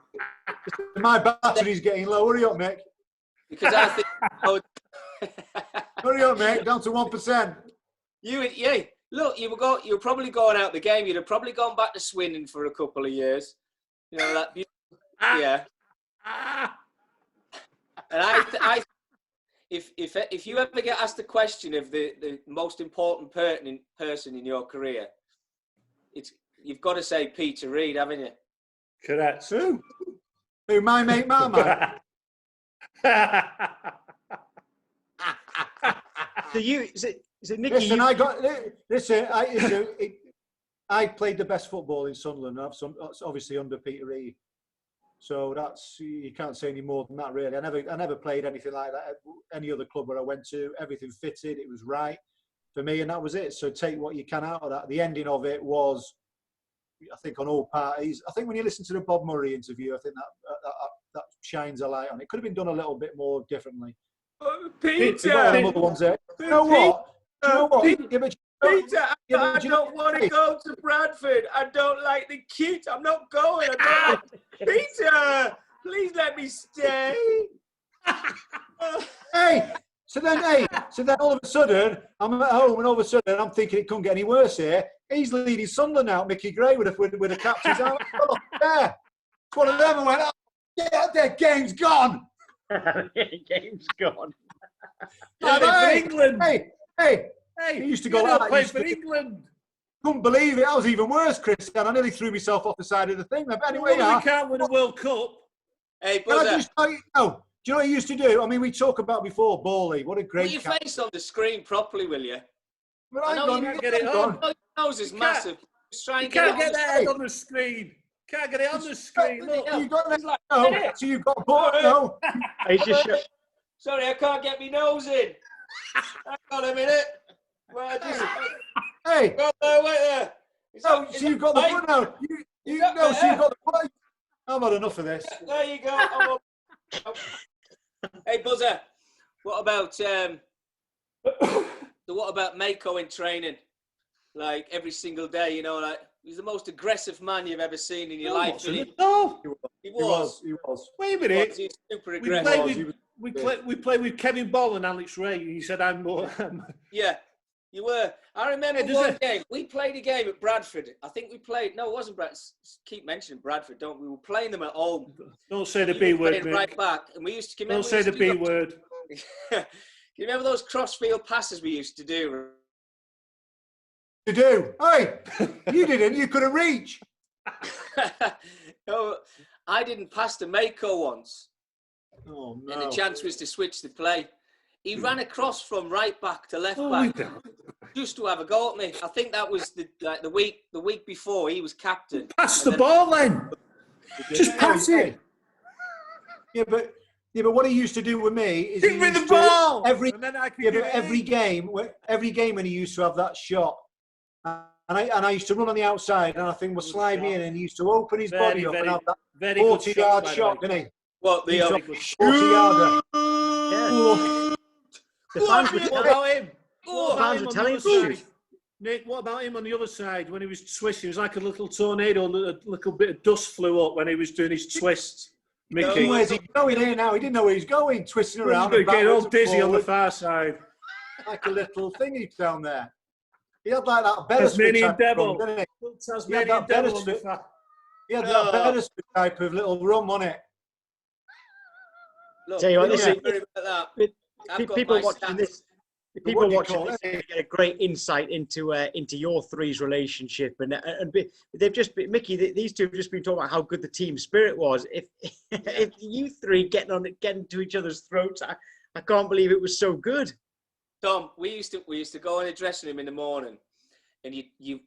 S3: My battery's getting low. Hurry up, Mick.
S4: Because I think.
S3: Hurry up, Mick. Down to 1%.
S4: Look, you were probably going out the game. You'd have probably gone back to Swindon for a couple of years. Yeah. And if you ever get asked the question of the most important person in your career, you've got to say Peter Reid, haven't you?
S2: Correct.
S3: Who, my mate, Marmite?
S1: So is it Nicky?
S3: Listen, I played the best football in Sunderland. Obviously under Peter Reid. So you can't say any more than that, really. I never played anything like that at any other club where I went to. Everything fitted. It was right. for me, and that was it. So take what you can out of that. The ending of it was, I think, on all parties. I think when you listen to the Bob Murray interview, I think that shines a light on it. It could have been done a little bit more differently.
S4: Peter,
S3: Other ones there. You know what? Do you know what?
S4: Peter, I don't want to go to Bradford. I don't like the kit. I'm not going. I don't like... Peter, please let me stay.
S3: So then all of a sudden, I'm at home, and all of a sudden, I'm thinking it couldn't get any worse here. He's leading Sunderland out, Micky Gray, with a captain's out. Oh, yeah. It's one of them. I went, oh, yeah, their game's gone.
S1: Game's gone.
S2: For England.
S3: Hey, he used to go out.
S2: Play for England.
S3: Couldn't believe it. I was even worse, Chris. And I nearly threw myself off the side of the thing. But anyway,
S2: we can't win a World Cup.
S4: Hey, Buzzer.
S3: Do you know what he used to do? I mean, we talk about before, Bally. What a great...
S4: Put your face on the screen properly, will you?
S3: But
S4: I know you
S2: can't get it on.
S4: Your nose is massive. Just try and
S2: Can't
S4: get
S2: get that head on the screen. Can't get it on the screen. Look.
S3: So you've got bored. No.
S4: Sorry, I can't get my nose in. Hang on a minute. Well,
S3: Hey.
S4: Wait there.
S3: So you've got the foot now. So you've got the foot. I've had enough of this.
S4: There you go. Hey, Buzzer. What about Mako in training? Like every single day, you know, like he's the most aggressive man you've ever seen in your life.
S2: No,
S3: he was.
S2: Wait a minute.
S4: He's super aggressive.
S2: We played with Kevin Ball and Alex Reid. He said, "I'm more."
S4: Yeah, you were. I remember one game. We played a game at Bradford. I think we played. No, it wasn't Bradford. Keep mentioning Bradford, don't we? We were playing them at home.
S2: Don't say the B word, mate.
S4: Right back, and we used to.
S2: Don't say the B word.
S4: You remember those crossfield passes we used to do?
S3: Hey, you didn't. You couldn't reach.
S4: No, I didn't pass to Mako once.
S3: Oh no!
S4: And the chance was to switch the play. He ran across from right back to left back just to have a go at me. I think that was the week before he was captain.
S2: Pass the ball then. Just pass it.
S3: Yeah, but what he used to do with me is
S2: give me the ball
S3: every game when he used to have that shot. And I used to run on the outside, and I think, well, slide me in, and he used to open his body up and have that 40-yard shot, didn't he?
S4: What, the
S3: 40-yarder?
S1: Yeah. The fans were
S2: about him.
S1: Fans were telling us.
S2: Nick, what about him on the other side when he was twisting? It was like a little tornado, a little bit of dust flew up when he was doing his twists. Micky.
S3: Where's he going here now? He didn't know where he's going, twisting around.
S2: He's getting all dizzy on the far side.
S3: Like a little thingy down there. He had like that Beresford
S2: Tasmanian devil.
S3: Rum, didn't he?
S2: Tasmanian devil.
S3: He had that Beresford type of little rum on it.
S4: Look,
S1: tell you what,
S4: people
S1: watching this get a great insight into your three's relationship, and they've just been, Micky. These two have just been talking about how good the team spirit was. If you three getting to each other's throats, I can't believe it was so good.
S4: Tom, we used to go in the dressing room in the morning, and you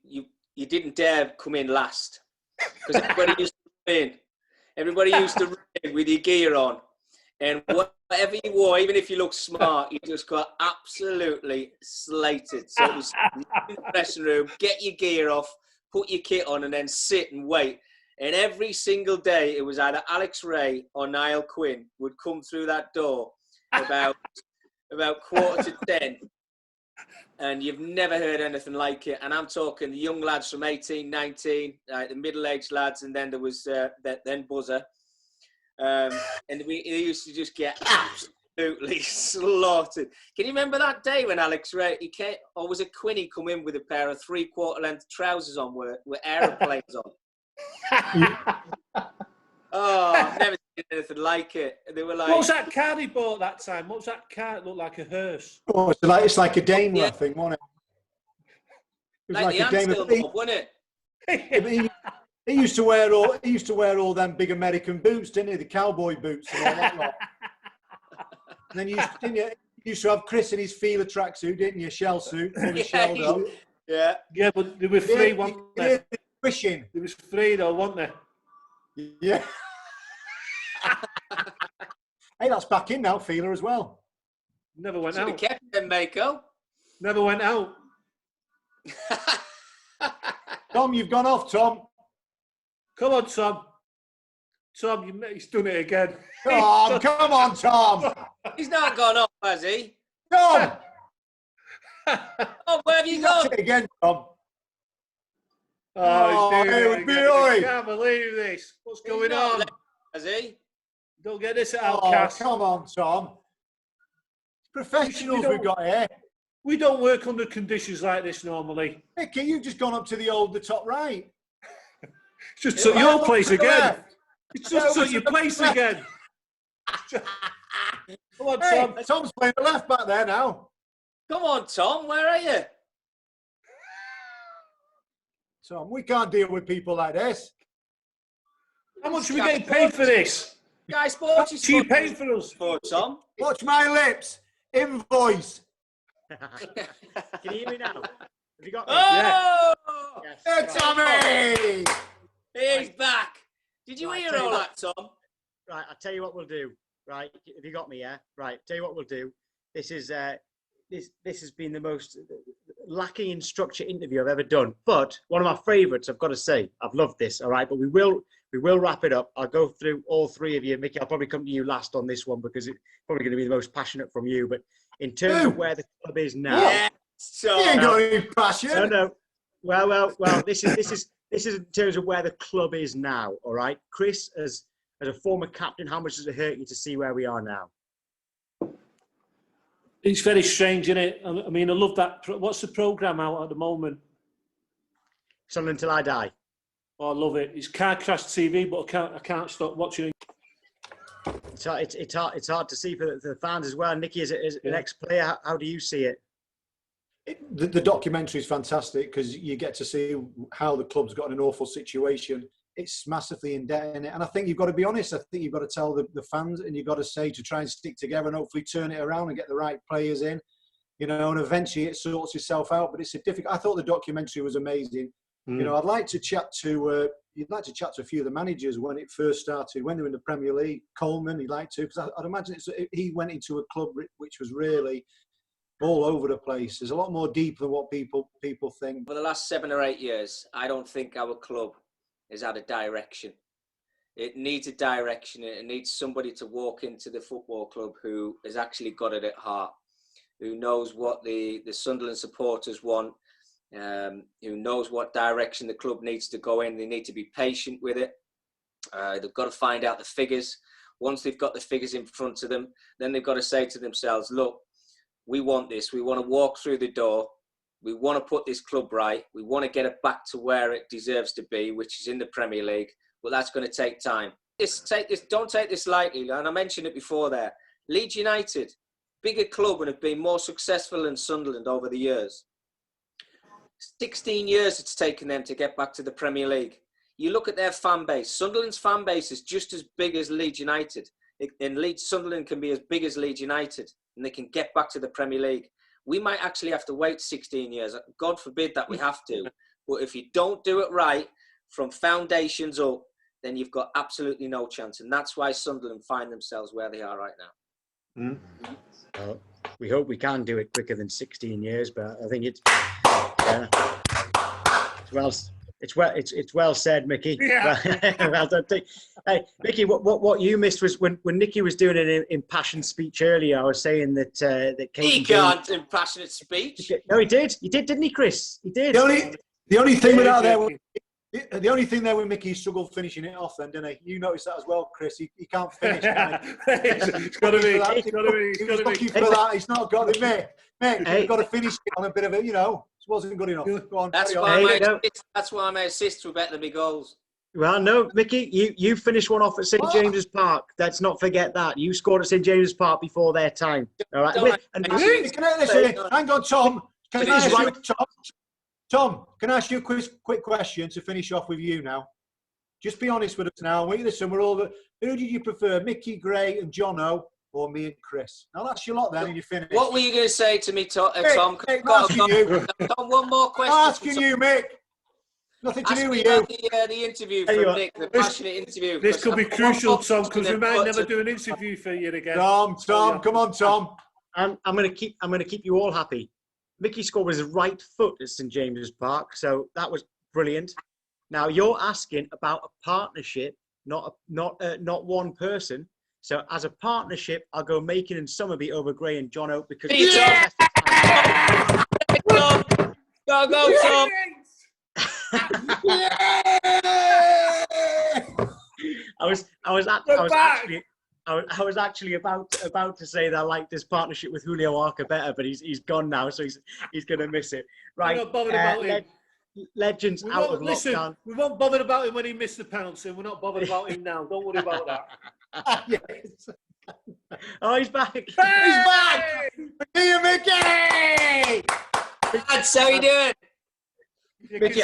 S4: didn't dare come in last because everybody used to run in. Everybody used to run in with your gear on, and whatever you wore, even if you looked smart, you just got absolutely slated. So it was in the dressing room, get your gear off, put your kit on, and then sit and wait. And every single day, it was either Alex Ray or Niall Quinn would come through that door about 10:15, and you've never heard anything like it. And I'm talking the young lads from 18, 19, the middle-aged lads, and then there was then Buzzer. And he used to just get absolutely slaughtered. Can you remember that day when Alex Ray, or was it Quinn, he come in with a pair of 3/4 length trousers on with aeroplanes on? Oh, I've never seen anything like it. They were like,
S2: what was that car he bought that time? What was that car? It looked like a hearse.
S3: Oh, it's like a Daimler thing, wasn't it? It was
S4: like a Daimler, wasn't it?
S3: He used to wear all them big American boots, didn't he? The cowboy boots and all that lot. And then you used to have Chris in his feeler tracksuit, didn't you? Shell suit, fully shelled up.
S4: Yeah.
S2: Yeah, but there were three, weren't there?
S3: Wishing.
S2: There was three though, weren't there?
S3: Yeah. Hey, that's back in now, feeler as well.
S2: Never went
S4: Should
S2: out.
S4: have kept them, Mako.
S2: Never went out.
S3: Tom, you've gone off, Tom.
S2: Come on, Tom. Tom, he's done it again.
S3: Oh, come on, Tom.
S4: He's not gone off, has he?
S3: Tom.
S4: Oh, where have you gone?
S3: It again, Tom.
S2: Oh, he's doing it again. I
S3: boy.
S2: can't believe this. What's going on?
S4: Has he?
S2: Don't get this at
S3: Oh,
S2: Outcast.
S3: come on, Tom. Professionals we've got here.
S2: We don't work under conditions like this normally.
S3: Micky, you've just gone up to the top right.
S2: It's just took your place again.
S3: Left.
S2: It's just took your place again. Come on,
S3: Hey,
S2: Tom.
S3: Tom's playing the left back there now.
S4: Come on, Tom. Where are you?
S3: Tom, we can't deal with people like this.
S2: How much are we getting paid for this?
S4: Sky Sports is
S2: You paid for us.
S4: for Tom.
S3: Watch my lips. Invoice.
S1: Can you hear me now? Have you got me?
S4: Oh!
S1: Yes.
S3: Hey, Tommy!
S4: He's back. Did you
S1: Right,
S4: hear
S1: tell you
S4: all
S1: what.
S4: that, Tom?
S1: Right, I'll tell you what we'll do. Right, have you got me? Yeah. Right, tell you what we'll do. This is this has been the most lacking in structure interview I've ever done, but one of my favourites. I've got to say, I've loved this. All right, but we will wrap it up. I'll go through all three of you. Micky, I'll probably come to you last on this one because it's probably going to be the most passionate from you. But in terms of where the club is now,
S4: Yeah,
S3: You ain't
S4: Tom.
S3: got any passion.
S1: no. Well. This is in terms of where the club is now. All right, Chris, as a former captain, how much does it hurt you to see where we are now?
S2: It's very strange, isn't it? I mean, I love that. What's the programme out at the moment?
S1: Sunderland till I die.
S2: Oh, I love it. It's car crash TV, but I can't stop watching it.
S1: It's hard to see for the fans as well. Nicky, as an ex-player, how do you see it?
S3: The documentary is fantastic because you get to see how the club's got in an awful situation. It's massively in debt in it. And I think you've got to be honest. I think you've got to tell the fans and you've got to say to try and stick together and hopefully turn it around and get the right players in, you know, and eventually it sorts itself out. But it's a difficult. I thought the documentary was amazing. You know, I'd like to chat to a few of the managers when it first started, when they were in the Premier League. Coleman, he'd like to, because I'd imagine he went into a club which was really all over the place. There's a lot more deep than what people think.
S4: For the last 7 or 8 years, I don't think our club has had a direction. It needs a direction. It needs somebody to walk into the football club who has actually got it at heart, who knows what the Sunderland supporters want, who knows what direction the club needs to go in. They need to be patient with it. They've got to find out the figures. Once they've got the figures in front of them, then they've got to say to themselves, look, we want this. We want to walk through the door. We want to put this club right. We want to get it back to where it deserves to be, which is in the Premier League. But that's going to take time. Don't take this lightly. And I mentioned it before there. Leeds United, bigger club and have been more successful than Sunderland over the years. 16 years it's taken them to get back to the Premier League. You look at their fan base. Sunderland's fan base is just as big as Leeds United. Sunderland can be as big as Leeds United, and they can get back to the Premier League. We might actually have to wait 16 years. God forbid that we have to. But if you don't do it right from foundations up, then you've got absolutely no chance. And that's why Sunderland find themselves where they are right now.
S1: Well, we hope we can do it quicker than 16 years, but I think it's well said, Micky.
S2: Yeah.
S1: Well done. Hey, Micky, what you missed was when Nicky was doing an impassioned speech earlier. I was saying that
S4: He can't impassionate speech.
S1: No, he did. He did, didn't he, Chris? He did.
S3: The only thing without there. The only thing there with Micky, he struggled finishing it off then, didn't he? You noticed that as well, Chris. He can't finish, can he?
S2: It's got to be.
S3: He was looking for that. He's not got it, mate. You've got to finish it on a bit of a, you know, it wasn't good enough. Go on,
S4: That's why my assists were better than my goals.
S1: Well, no, Micky, you finished one off at St James's Park. Let's not forget that. You scored at St James's Park before their time. All right.
S3: Hang on, Tom. Tom, can I ask you a quick question to finish off with you now? Just be honest with us now. Listen, who did you prefer, Micky, Gray and Jono, or me and Chris? Now that's your lot then, and you finished.
S4: What were you going to say to me, Tom?
S3: I'm asking you.
S4: Tom, one more question.
S3: I'm asking you, Mick. Nothing to do with you.
S4: The interview from Nick, the passionate interview.
S2: This could be crucial, Tom, because we might never do an interview for you again.
S3: Tom, come on, Tom.
S1: I'm going to keep you all happy. Micky scored with his right foot at St James's Park, so that was brilliant. Now you're asking about a partnership, not one person. So as a partnership, I'll go Makin and Summerbee over Gray and John Oak because
S4: Tom. Go, Tom.
S1: I was actually about to say that I like this partnership with Julio Arca better, but he's gone now, so he's going to miss it. Right,
S2: we're not bothered about him.
S1: Legends out of lockdown.
S2: We weren't bothered about him when he missed the penalty. We're not bothered about him now. Don't worry about that.
S3: Yes.
S1: Oh, he's back!
S3: He's back! Here, Micky!
S4: That's how you doing.
S1: Micky,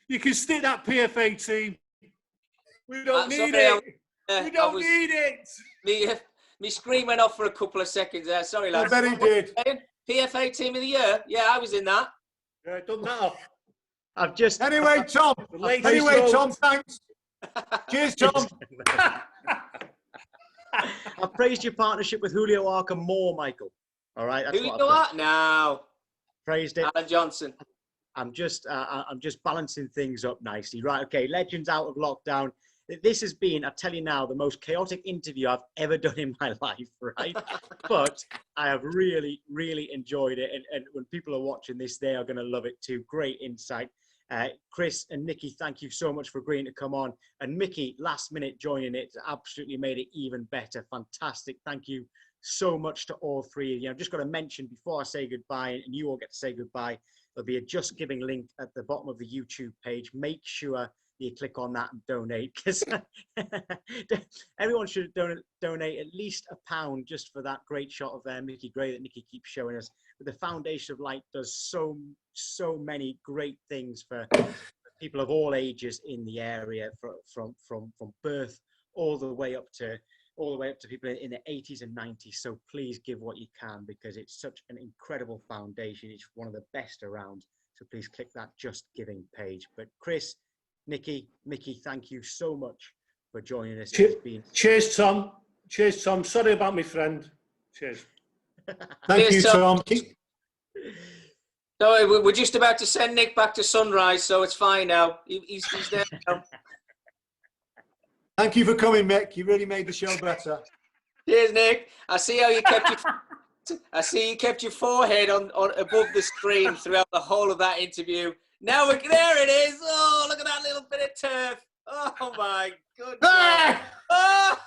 S2: You can stick that PFA team. We don't need
S4: it.
S2: We don't need it.
S4: Me screen went off for a couple of seconds there. Sorry, lads.
S3: I bet he did.
S4: PFA Team of the Year. Yeah, I was in that.
S2: Yeah, done that off.
S1: I've just.
S3: Anyway, Tom. Tom, thanks. Cheers, Tom.
S1: I've praised your partnership with Julio Arca more, Michael. All right. That's
S4: Julio Arca now.
S1: Praised it.
S4: Alan Johnson.
S1: I'm just balancing things up nicely. Right. Okay. Legends out of lockdown. This has been, I tell you now, the most chaotic interview I've ever done in my life, right? But I have really, really enjoyed it. And when people are watching this, they are going to love it too. Great insight. Chris and Nicky, thank you so much for agreeing to come on. And Micky, last minute joining it, absolutely made it even better. Fantastic. Thank you so much to all three of you. I've just got to mention before I say goodbye, and you all get to say goodbye, there'll be a Just Giving link at the bottom of the YouTube page. Make sure you click on that and donate, because everyone should donate at least £1 just for that great shot of Micky Gray that Nicky keeps showing us. But the Foundation of Light does so many great things for people of all ages in the area, from birth all the way up to people in the 80s and 90s. So please give what you can, because it's such an incredible foundation. It's one of the best around. So please click that Just Giving page. But Chris, Nicky, Micky, thank you so much for joining us.
S2: Cheers, Tom. Cheers, Tom. Sorry about my friend. Cheers.
S3: Thank you, Tom.
S4: So we're just about to send Nick back to Sunrise, so it's fine now. He's there now.
S3: Thank you for coming, Mick. You really made the show better.
S4: Cheers, Nick. I see how you kept your forehead on above the screen throughout the whole of that interview. Now there it is. Oh, look at that little bit of turf. Oh my goodness. Oh.